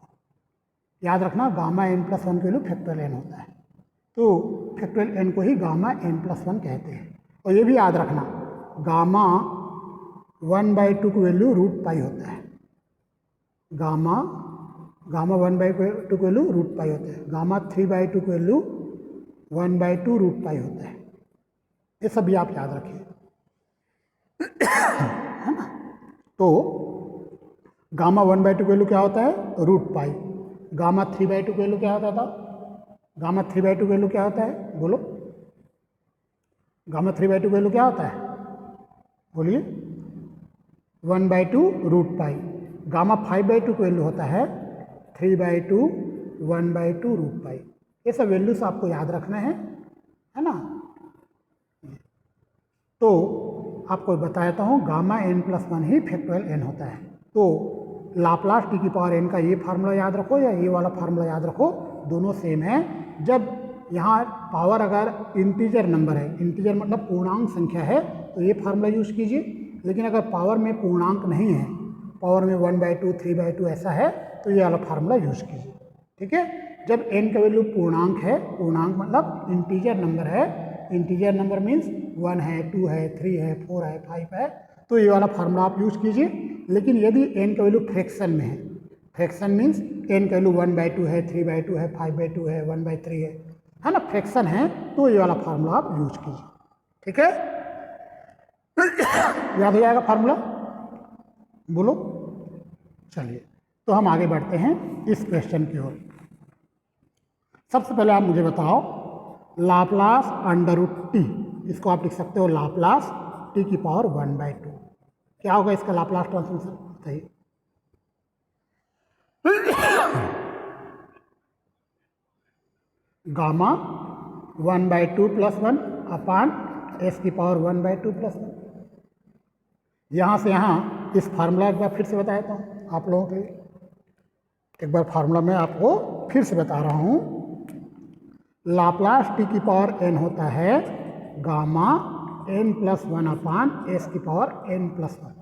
[SPEAKER 1] याद रखना Γ(n+1) की वैल्यू फैक्टोरियल n होता है, तो फैक्टोरियल n को ही Γ(n+1) कहते हैं। और ये भी याद रखना Γ1/2 की वैल्यू √π होता है। Γ1/2 की वैल्यू √π होता है। Γ3/2 की वैल्यू 1/2 √π होता है। ये सब भी आप याद रखिए, है ना। तो Γ1/2 की वैल्यू क्या होता है, √π। Γ3/2 की वैल्यू क्या होता था, Γ3/2 की वैल्यू क्या होता है बोलो। Γ3/2 की वैल्यू क्या होता है, बोलिए 1/2 रूट पाई। गामा 5/2 का वैल्यू होता है 3/2 1/2 रूट पाई। ये सब वैल्यूज आपको याद रखना है ना। तो आपको बताता हूँ गामा n+1 ही फैक्टोरियल n होता है। तो लाप्लास टी की पावर n का ये फार्मूला याद रखो या ये वाला फार्मूला याद रखो, दोनों सेम है। जब यहाँ पावर अगर इंटीजर नंबर है, इंटीजर मतलब पूर्णांक संख्या है, तो ये फार्मूला यूज कीजिए। लेकिन अगर पावर में पूर्णांक नहीं है, पावर में 1/2 3/2 ऐसा है, तो ये वाला फार्मूला यूज कीजिए। ठीक है। जब n का वैल्यू पूर्णांक है, पूर्णांक मतलब इंटीजर नंबर है, इंटीजर नंबर मीन्स 1 है 2 है 3 है 4 है 5 है, तो ये वाला फार्मूला आप यूज कीजिए। लेकिन यदि n का वैल्यू फ्रैक्शन में है, फ्रैक्शन मीन्स n का वैल्यू 1/2 है 3/2 है 5/2 है 1/3 है ना, फ्रैक्शन है, तो ये वाला फार्मूला आप यूज कीजिए। ठीक है। याद हो जाएगा फार्मूला, बोलो। चलिए, तो हम आगे बढ़ते हैं इस क्वेश्चन की ओर। सबसे पहले आप मुझे बताओ लाप्लास अंडर रूट टी, इसको आप लिख सकते हो लाप्लास टी की पावर 1/2। क्या होगा इसका लाप्लास ट्रांसफॉर्मेशन, बताइए। गामा 1/2 + 1 अपान एस की पावर 1/2 + 1। यहाँ से यहाँ इस फार्मूला एक बार फिर से बता देता हूँ आप लोगों के लिए। एक बार फार्मूला मैं आपको फिर से बता रहा हूँ। लाप्लास टी की पावर n होता है गामा n+1 अपान एस की पावर n+1।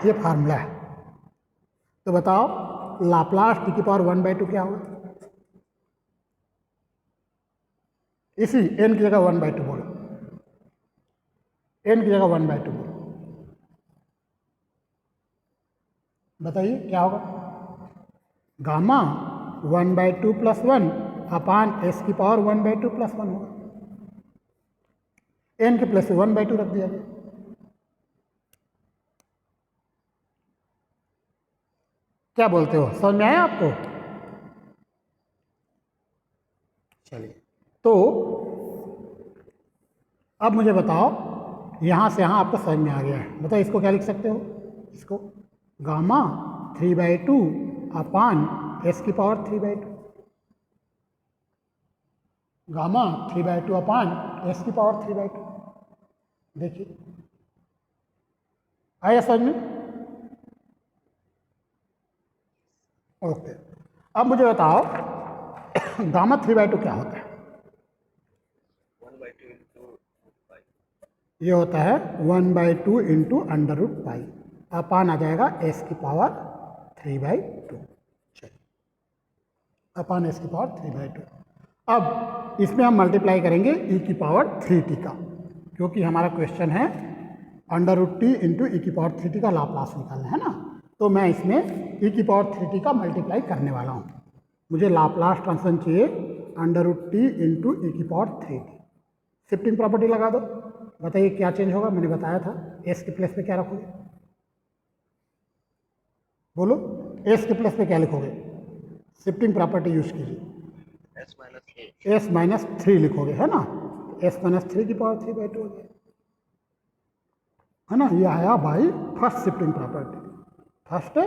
[SPEAKER 1] ये फार्मूला है। तो बताओ लाप्लास टी की पावर 1/2 क्या होगा? इसी n की जगह 1/2 बोलो, n की जगह 1/2 बोलो, बताइए क्या होगा? गामा 1/2 + 1 अपान एस की पावर 1/2 + 1 होगा। n के प्लस से 1/2 रख दिया गया। क्या बोलते हो, समझ में आया आपको? चलिए, तो अब मुझे बताओ, यहाँ से यहाँ आपको समझ में आ गया है। बताओ इसको क्या लिख सकते हो? इसको गामा 3/2 अपान एस की पावर 3/2, गामा 3/2 अपान एस की पावर 3/2। देखिए आया समझ में? ओके, अब मुझे बताओ गामा 3/2 क्या होता है?
[SPEAKER 2] 1/2 into पाई।
[SPEAKER 1] ये होता है 1/2 इंटू अंडर रूट पाई, अपान आ जाएगा एस की पावर 3/2। चलिए, अपान एस की पावर 3/2। अब इसमें हम मल्टीप्लाई करेंगे ई की पावर 3t का, क्योंकि हमारा क्वेश्चन है अंडर रूट टी इंटू ई की पावर 3t का लाप्लास निकालना है ना। तो मैं इसमें ई की पावर 3t का मल्टीप्लाई करने वाला हूँ। मुझे लाप्लास ट्रांसफॉर्म चाहिए अंडर रूट टी इंटू ई की पावर 3t। शिफ्टिंग प्रॉपर्टी लगा दो, बताइए क्या चेंज होगा? मैंने बताया था एस के प्लेस पे क्या रखोगे, बोलो। एस के प्लेस पे क्या लिखोगे? शिफ्टिंग प्रॉपर्टी यूज कीजिए, s-3 लिखोगे, है ना। s-3 की पावर 3/2 हो गया, है ना। ये आया by first shifting property, first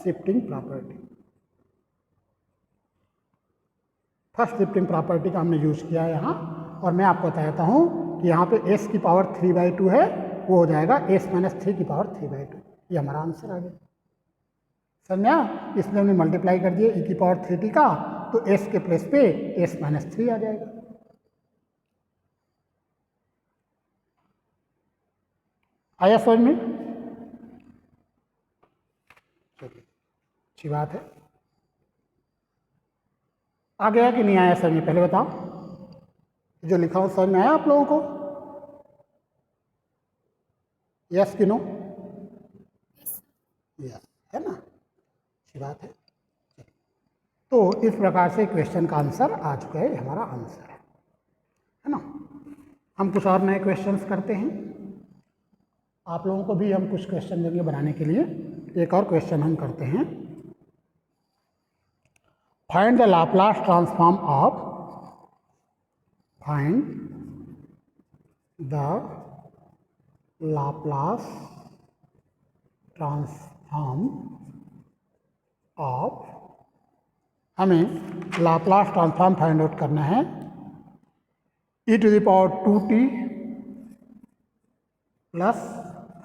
[SPEAKER 1] shifting property. First shifting property का हमने यूज किया है यहाँ। और मैं आपको बताता हूँ कि यहाँ पे s की पावर 3/2 है, वो हो जाएगा s-3 की पावर 3/2। ये हमारा आंसर आ गया, समझा? इसमें हमने मल्टीप्लाई कर दिए e की पावर 3t का, तो s के प्लेस पे s-3 आ जाएगा। आया समझ में? चलिए, अच्छी बात है। आ गया कि नहीं आया समझ में? पहले बताओ, जो लिखा हो समझ में आया आप लोगों को? यस कि नो? यस, है ना, अच्छी बात है। तो इस प्रकार से क्वेश्चन का आंसर आ चुका है, हमारा आंसर है ना। हम कुछ और नए क्वेश्चंस करते हैं, आप लोगों को भी हम कुछ क्वेश्चन देंगे बनाने के लिए। एक और क्वेश्चन हम करते हैं, find the Laplace transform of, find the Laplace transform of, हमें लाप्लास ट्रांसफॉर्म फाइंड आउट करना है e to the power 2t plus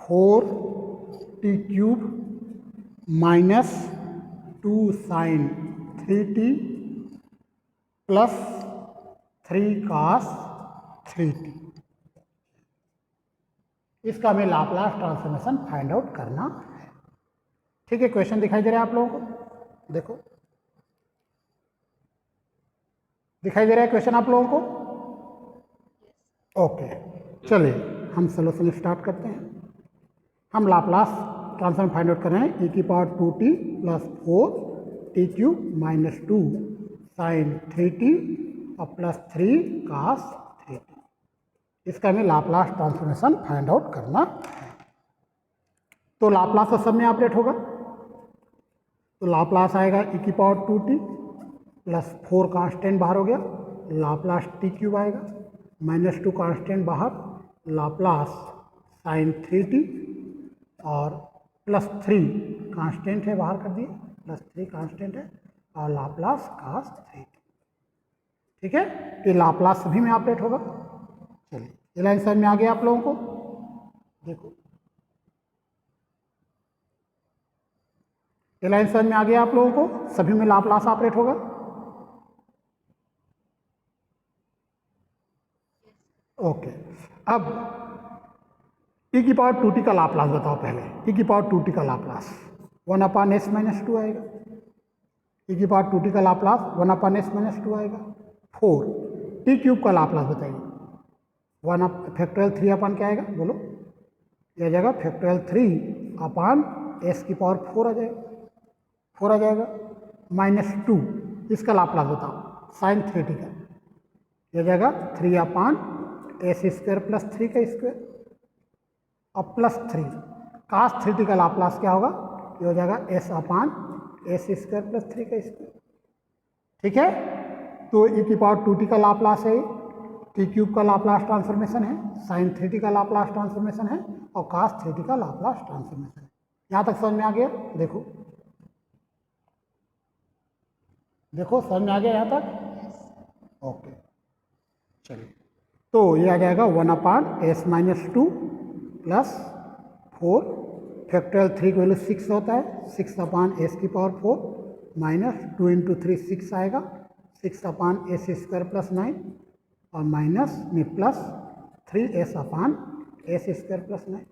[SPEAKER 1] 4t cube minus 2 sine 3t plus 3 cos 3t। इसका हमें लाप्लास ट्रांसफॉर्मेशन फाइंड आउट करना है। ठीक है, क्वेश्चन दिखाई दे रहा है आप लोगों को? देखो, दिखाई दे रहा है क्वेश्चन आप लोगों को? ओके, चलिए हम सॉल्यूशन स्टार्ट करते हैं। हम लाप्लास ट्रांसफॉर्म फाइंड आउट कर रहे हैं e की power 2t plus 4t cube minus 2 sine 3t और प्लस 3 cos 3t। इसका हमें लाप्लास ट्रांसफॉर्मेशन फाइंड आउट करना है। तो लाप्लास तो सब में ऑपरेट होगा, तो लाप्लास आएगा e की पावर 2t प्लस 4 कांस्टेंट बाहर हो गया, लाप्लास t क्यूब आएगा, माइनस 2 कांस्टेंट बाहर, लाप्लास साइन 3t और प्लस 3 कांस्टेंट है बाहर कर दिए, प्लस 3 कांस्टेंट है और लाप्लास cos 3t। ठीक है, ये लाप्लास सभी में ऑपरेट होगा। चलिए, ये लाइन समझ में आ गया आप लोगों को? देखो, ये लाइन समझ में आ गया आप लोगों को? सभी में लाप्लास ऑपरेट होगा। ओके, अब e की पावर 2t का लाप्लास बताओ पहले। e की पावर 2t का लाप्लास 1/s माइनस 2 आएगा। e की पावर 2t का लाप्लास 1/s माइनस 2 आएगा। 4 t क्यूब का लाप्लास बताइए। 1 फैक्टोरियल 3 अपान क्या आएगा बोलो? यह जाएगा फैक्टोरियल 3 अपान s की पावर 4 आ जाएगा, 4 आ जाएगा। माइनस 2 इसका लाप्लास बताओ साइन 3t का, यह जाएगा 3 अपान एस स्क्वायर प्लस 3 का स्क्वायर और प्लस 3 cos 3t का लाप्लास क्या होगा? ये हो जाएगा s अपान एस स्क्वायर प्लस 3 का स्क्वायर। ठीक है, तो e की पावर 2t का लाप्लास है, t क्यूब का लाप्लास ट्रांसफॉर्मेशन है, साइन 3t का लाप्लास ट्रांसफॉर्मेशन है और cos 3t का लाप्लास ट्रांसफॉर्मेशन है। यहाँ तक समझ में आ गया? देखो देखो, समझ में आ गया यहाँ तक? ओके, चलिए, तो ये आ जाएगा 1/s माइनस 2 प्लस 4 फैक्टोरियल 3 की वैल्यू 6 होता है, 6/s की पावर 4 माइनस 2 इंटू 3 6 आएगा, 6/s स्क्वायर प्लस 9 और माइनस में प्लस 3s/s स्क्वायर प्लस 9।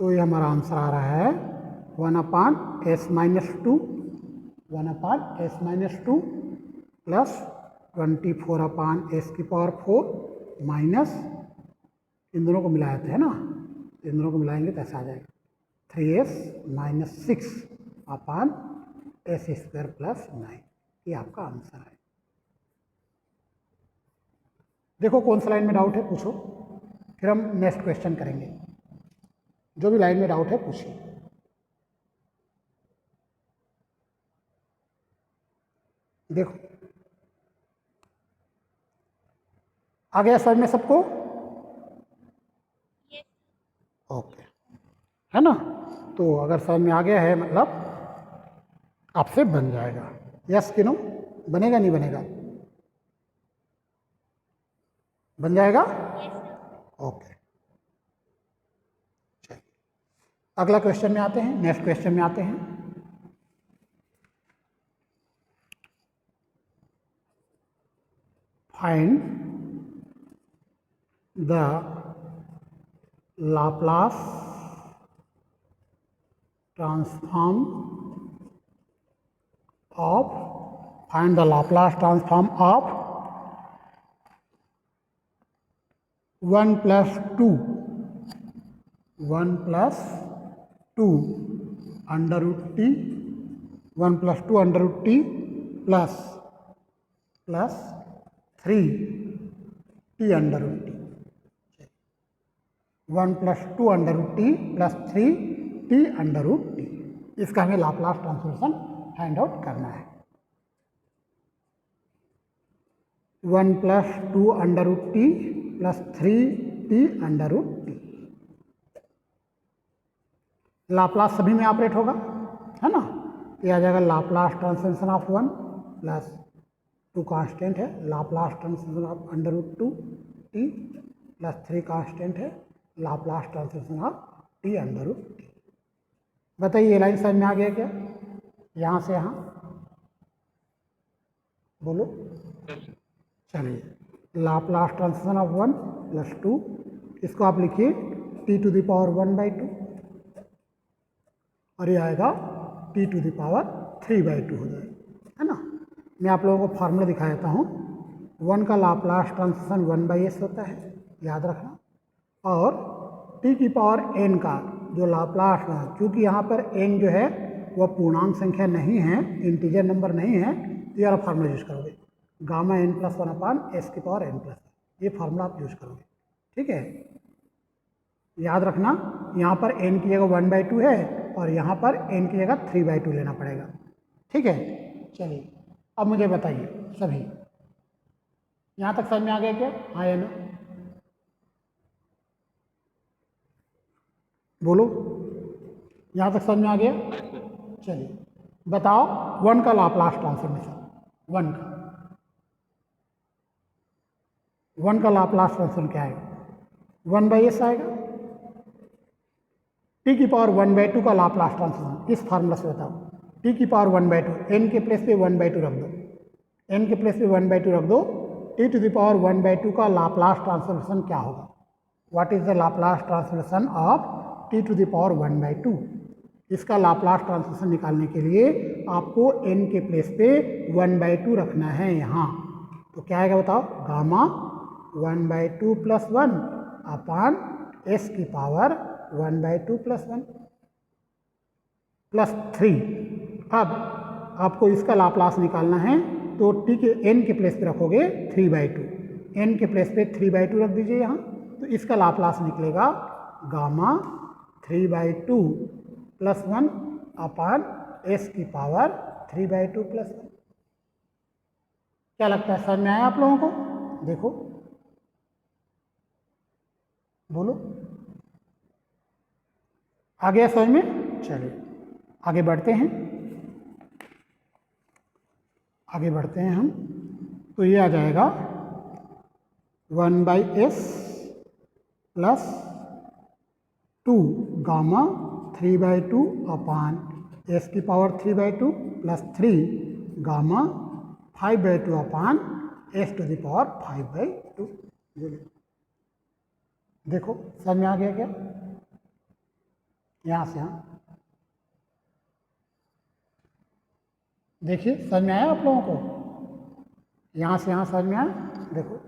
[SPEAKER 1] तो ये हमारा आंसर आ रहा है 1/s minus 2, 1/s minus 2 plus 24/s की पावर 4 माइनस, इन दोनों को मिलाया था है ना, इन दोनों को मिलाएंगे तो ऐसा आ जाएगा 3s minus 6/s square plus 9। ये आपका आंसर है। देखो कौन सा लाइन में डाउट है पूछो, फिर हम नेक्स्ट क्वेश्चन करेंगे। जो भी लाइन में डाउट है पूछिए। देखो आ गया समझ में सबको? ओके, है ना? तो अगर समझ में आ गया है मतलब आपसे बन जाएगा। यस कि नो? बनेगा नहीं बनेगा? बन जाएगा? ओके, चलिए अगला क्वेश्चन में आते हैं, नेक्स्ट क्वेश्चन में आते हैं। Find the Laplace transform of, find the Laplace transform of 1 plus 2 under root t, 1 plus 2 under root t plus 3 t under root t, 1 plus 2 under root t plus 3 t under root t। इसका हमें लाप्लास ट्रांसफॉर्मेशन फाइंड आउट करना है। 1 plus 2 under root t plus 3 T under root T. Laplace सभी में ऑपरेट होगा, है ना। तो यह आ जाएगा Laplace transformation of 1 plus 2 constant है, Laplace transformation of under root 2 t plus 3 constant है, Laplace transformation of t under root t. बताइए ये लाइन समझ में आ गया क्या? यहाँ से यहाँ बोलो। चलिए, लाप्लास ट्रांसफॉर्मेशन ऑफ 1 प्लस 2, इसको आप लिखिए टी टू द पावर 1/2 और ये आएगा टी टू द पावर 3/2 हो जाएगा, है ना। मैं आप लोगों को फार्मूला दिखा देता हूँ। 1 का लाप्लास ट्रांसफॉर्मेशन 1/s होता है, याद रखना। और टी की पावर n का जो लाप्लास है, क्योंकि यहाँ पर n जो है वह पूर्णांक संख्या नहीं है, इंटीजर नंबर नहीं है, तो ये वाला फार्मूला यूज करोगे, गामा n प्लस 1 अपान एस की पावर n प्लस 1, ये फार्मूला आप यूज करोगे, ठीक है। याद रखना यहाँ पर n की जगह 1/2 है और यहाँ पर n की जगह 3/2 लेना पड़ेगा, ठीक है। चलिए अब मुझे बताइए सभी, यहाँ तक समझ में आ गया क्या? हाँ या ना बोलो, यहाँ तक समझ में आ गया? चलिए बताओ 1 का लाप्लास ट्रांसफॉर्मेशन, 1 का लाप्लास ट्रांसफॉर्म क्या आएगा? 1/s आएगा। टी की पावर 1/2 का लाप्लास ट्रांसफॉर्म इस फार्मूला से बताओ, टी की पावर 1/2, n के प्लेस पे 1/2 रख दो, n के प्लेस पे 1/2 रख दो, टी टू द पावर 1/2 का लाप्लास ट्रांसफॉर्मेशन क्या होगा? What is the Laplace transformation of T to the power 1/2? इसका लाप्लास ट्रांसफॉर्मेशन निकालने के लिए आपको n के प्लेस पे 1/2 रखना है यहाँ, तो क्या आएगा बताओ? गामा 1/2 प्लस 1 अपान एस की पावर 1/2 प्लस 1 प्लस 3। अब आपको इसका लाप्लास निकालना है, तो टी के n के प्लेस पे रखोगे 3/2, n के प्लेस पे 3/2 रख दीजिए यहाँ, तो इसका लाप्लास निकलेगा गामा 3/2 प्लस 1 अपान एस की पावर 3/2 प्लस 1। क्या लगता है, समझ में आया आप लोगों को? देखो बोलो, आ गया समझ में? चलिए आगे बढ़ते हैं, आगे बढ़ते हैं हम। तो ये आ जाएगा 1/s plus 2 gamma 3/2 upon S की power 3/2 plus 3 gamma 5/2 upon S to the power 5/2। देखो समझ में आ गया क्या? यहाँ से यहाँ देखिए, समझ में आया आप लोगों को? यहाँ से यहाँ समझ में आया? देखो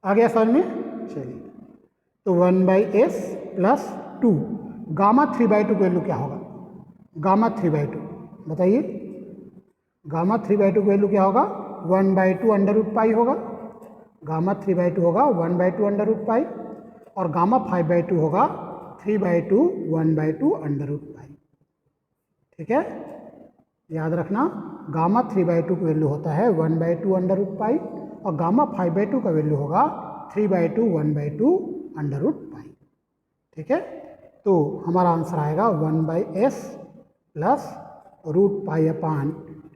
[SPEAKER 1] आ गया समझ में? चलिए, तो 1/s प्लस 2 गामा 3/2 की वैल्यू क्या होगा? गामा 3/2 बताइए, गामा 3/2 की वैल्यू क्या होगा? 1/2 अंडर रूट पाई होगा, गामा 3/2 होगा 1/2 अंडर रूट पाई, और गामा 5/2 होगा 3/2 1/2 अंडर रूट पाई, ठीक है। याद रखना गामा 3/2 का वैल्यू होता है 1/2 अंडर रूट पाई, और गामा 5/2 का वैल्यू होगा 3/2 1/2 अंडर रूट पाई, ठीक है। तो हमारा आंसर आएगा 1/s प्लस रूट पाई अपान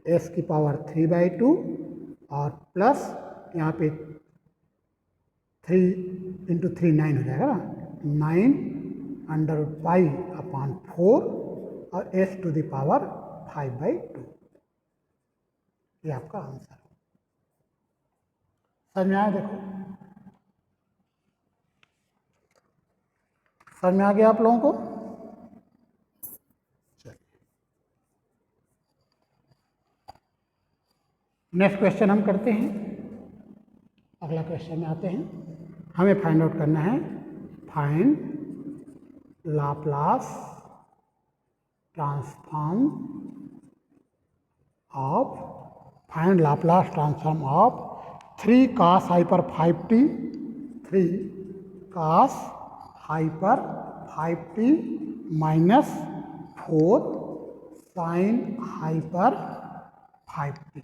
[SPEAKER 1] एस की पावर 3/2 और प्लस यहाँ पे 3 × 3 9 हो जाएगा ना, 9 अंडर रूट पाई अपान 4 और एस टू द पावर 5/2, ये आपका आंसर है। समझ में आया? देखो समझ में आ गया आप लोगों को? चलिए नेक्स्ट क्वेश्चन हम करते हैं, अगला क्वेश्चन में आते हैं। हमें फाइंड आउट करना है, find Laplace transform of, find Laplace transform of 3 cos hyper 5t, 3 cos hyper 5t minus 4 sin hyper 5t,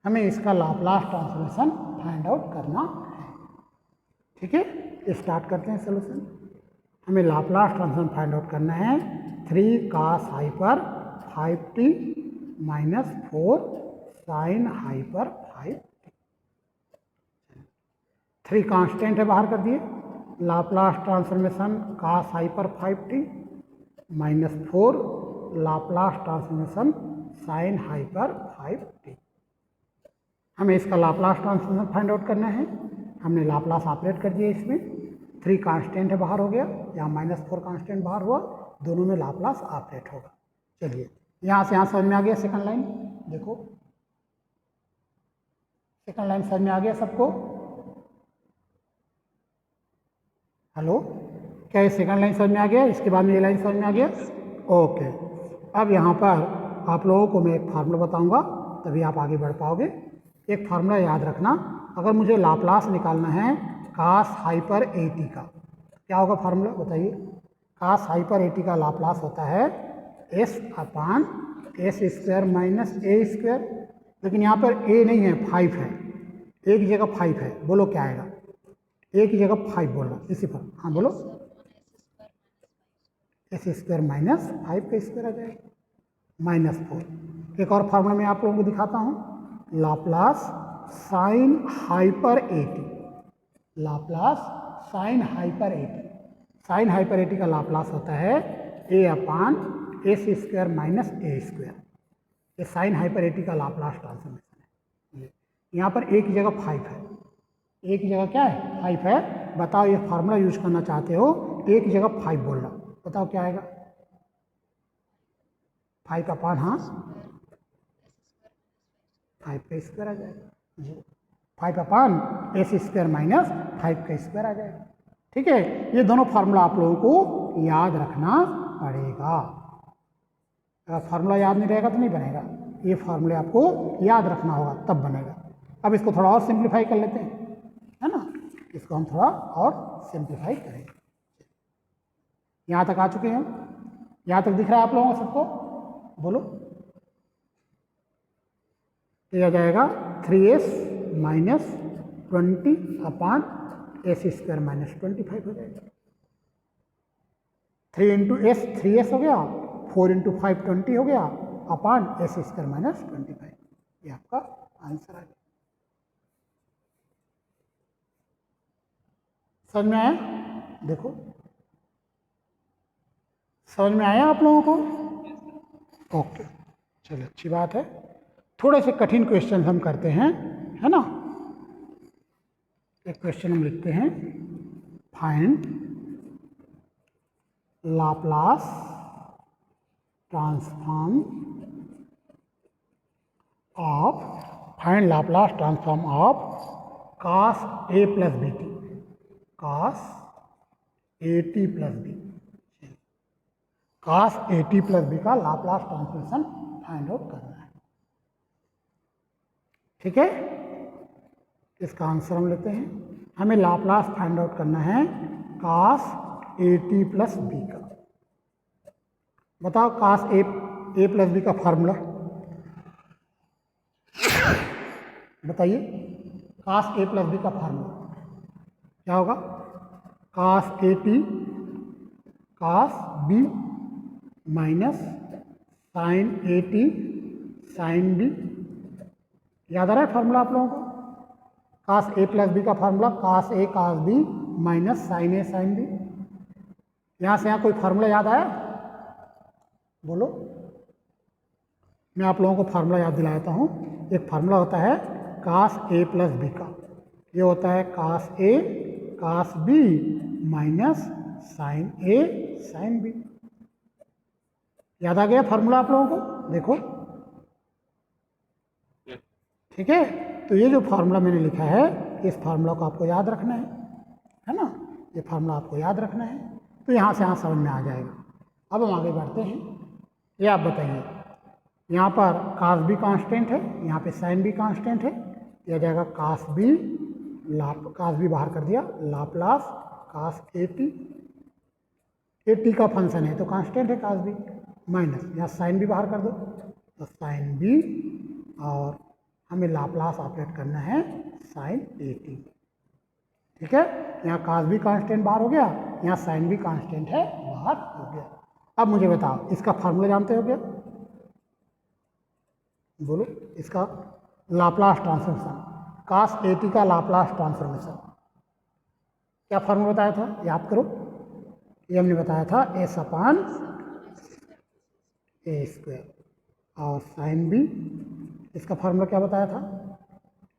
[SPEAKER 1] हमें इसका लाप्लास ट्रांसफॉर्मेशन फाइंड आउट करना है। ठीक है, स्टार्ट करते हैं सॉल्यूशन। हमें लाप्लास ट्रांसफॉर्म फाइंड आउट करना है 3 cos hyper 5t minus 4 sine hyper 5t। 3 constant है, बाहर कर दिए। Laplace transformation cos hyper 5t minus 4 Laplace transformation sine hyper 5t। हमें इसका लाप्लास ट्रांसफॉर्मेशन फाइंड आउट करना है। हमने लाप्लास ऑपरेट कर दिया इसमें। 3 कांस्टेंट है, बाहर हो गया। यहाँ -4 कांस्टेंट बाहर हुआ, दोनों में लाप्लास ऑपरेट होगा। चलिए यहाँ से यहाँ समझ में आ गया। सेकंड लाइन देखो, सेकंड लाइन समझ में आ गया सबको? हेलो, क्या ये सेकंड लाइन समझ में आ गया? इसके बाद में ये लाइन समझ में आ गया? ओके। अब यहाँ पर आप लोगों को मैं एक फार्मूला बताऊंगा, तभी आप आगे बढ़ पाओगे। एक फार्मूला याद रखना, अगर मुझे लाप्लास निकालना है cos हाइपर 80 का, क्या होगा फार्मूला बताइए? cos हाइपर 80 का लाप्लास होता है s upon s square minus a square. लेकिन यहाँ पर a नहीं है, 5 है। a की जगह 5 है, बोलो क्या आएगा? a की जगह 5 बोलना, इसी पर। हाँ बोलो, s स्क्वायर माइनस 5 का स्क्वायर आ जाएगा, -4। एक और फार्मूला मैं आप लोगों को दिखाता हूँ, Laplace sine hyper 80। Laplace sine hyper 80, sine hyper 80 का लाप्लास होता है a upon s square minus a square. ये साइन हाइपर 80 का लाप्लास ट्रांसफॉर्मेशन है। यहाँ पर a की जगह 5 है, a की जगह क्या है? 5 है। बताओ, ये फार्मूला यूज करना चाहते हो, a की जगह 5 बोलना, बताओ क्या आएगा? 5 अपान, हाँ 5 का स्क्वायर आ जाएगा जी। 5 अपान s स्क्वायर माइनस 5 का स्क्वायर आ जाएगा। ठीक है, ये दोनों फार्मूला आप लोगों को याद रखना पड़ेगा। अगर फार्मूला याद नहीं रहेगा तो नहीं बनेगा। ये फार्मूले आपको याद रखना होगा, तब बनेगा। अब इसको थोड़ा और सिंप्लीफाई कर लेते हैं, है ना? इसको हम थोड़ा और सिंप्लीफाई करेंगे। यहाँ तक आ चुके हैं? यहाँ तक दिख रहा है आप लोगों को सबको? बोलो। ये आ जाएगा 3s माइनस 20 अपान s स्क्वायर माइनस 25 हो जाएगा। 3 इंटू एस 3s हो गया, 4 इंटू 5 20 हो गया, अपान s स्क्वायर माइनस 25। ये आपका आंसर आ गया। समझ में आया? देखो, समझ में आया आप लोगों को? ओके, चलो अच्छी बात है। थोड़े से कठिन क्वेश्चन हम करते हैं, है ना? एक क्वेश्चन हम लिखते हैं, find Laplace transform of, find Laplace transform of cos a plus B T, cos at plus B, cos at plus B का लाप्लास ट्रांसफॉर्मेशन फाइंड आउट करना है। ठीक है, इसका आंसर हम लेते हैं। हमें लाप्लास फाइंड आउट करना है cos at प्लस बी का। बताओ cos a प्लस बी का फार्मूला बताइए। cos a प्लस बी का फार्मूला क्या होगा? cos at cos b minus sine at sine b। याद आ रहा है फार्मूला आप लोगों को? cos a प्लस बी का formula cos a cos b minus sine a sine b। यहाँ से यहाँ कोई फार्मूला याद आया? बोलो। मैं आप लोगों को फार्मूला याद दिलाता हूँ। एक फार्मूला होता है cos a प्लस बी का, ये होता है cos a cos b minus sine a sine b। याद आ गया फार्मूला आप लोगों को? देखो, ठीक है। तो ये जो फार्मूला मैंने लिखा है, इस फार्मूला को आपको याद रखना है ना? ये फार्मूला आपको याद रखना है, तो यहाँ से यहाँ समझ में आ जाएगा। अब हम आगे बढ़ते हैं। ये आप बताइए, यहाँ पर cos b कांस्टेंट है, यहाँ पे sin b कांस्टेंट है। यह आ जाएगा cos b, cos b बाहर कर दिया, लाप्लास cos at का फंक्शन है तो कांस्टेंट है cos b, माइनस यहाँ sin b बाहर कर दो तो sin b, और हमें लाप्लास ऑपरेट करना है साइन ए टी। ठीक है, यहाँ कास भी कांस्टेंट बाहर हो गया, यहाँ साइन भी कांस्टेंट है बाहर हो गया। अब मुझे बताओ इसका फार्मूला जानते हो क्या? बोलो, इसका Laplace transformation, cos A T का लाप्लास ट्रांसफॉर्मेशन क्या फार्मूला बताया था, याद करो। ये हमने बताया था एस अपान ए स्क्वायर, और साइन बी इसका फार्मूला क्या बताया था,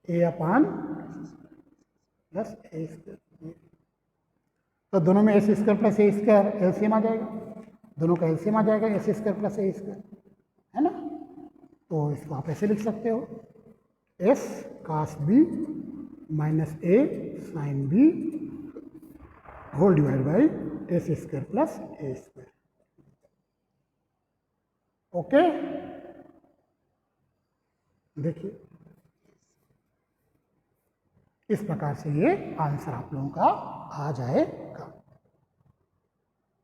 [SPEAKER 1] ए अपान प्लस ए स्क्वायर। तो दोनों में एस स्क्वायर प्लस ए स्क्वायर एलसीएम आ जाएगा, दोनों का एलसीएम आ जाएगा एस स्क्वायर प्लस ए स्क्वायर, है ना। तो इसको आप ऐसे लिख सकते हो, s cos b minus a sine b whole divide by s square plus A square. Okay, देखिए इस प्रकार से ये आंसर आप लोगों का आ जाएगा।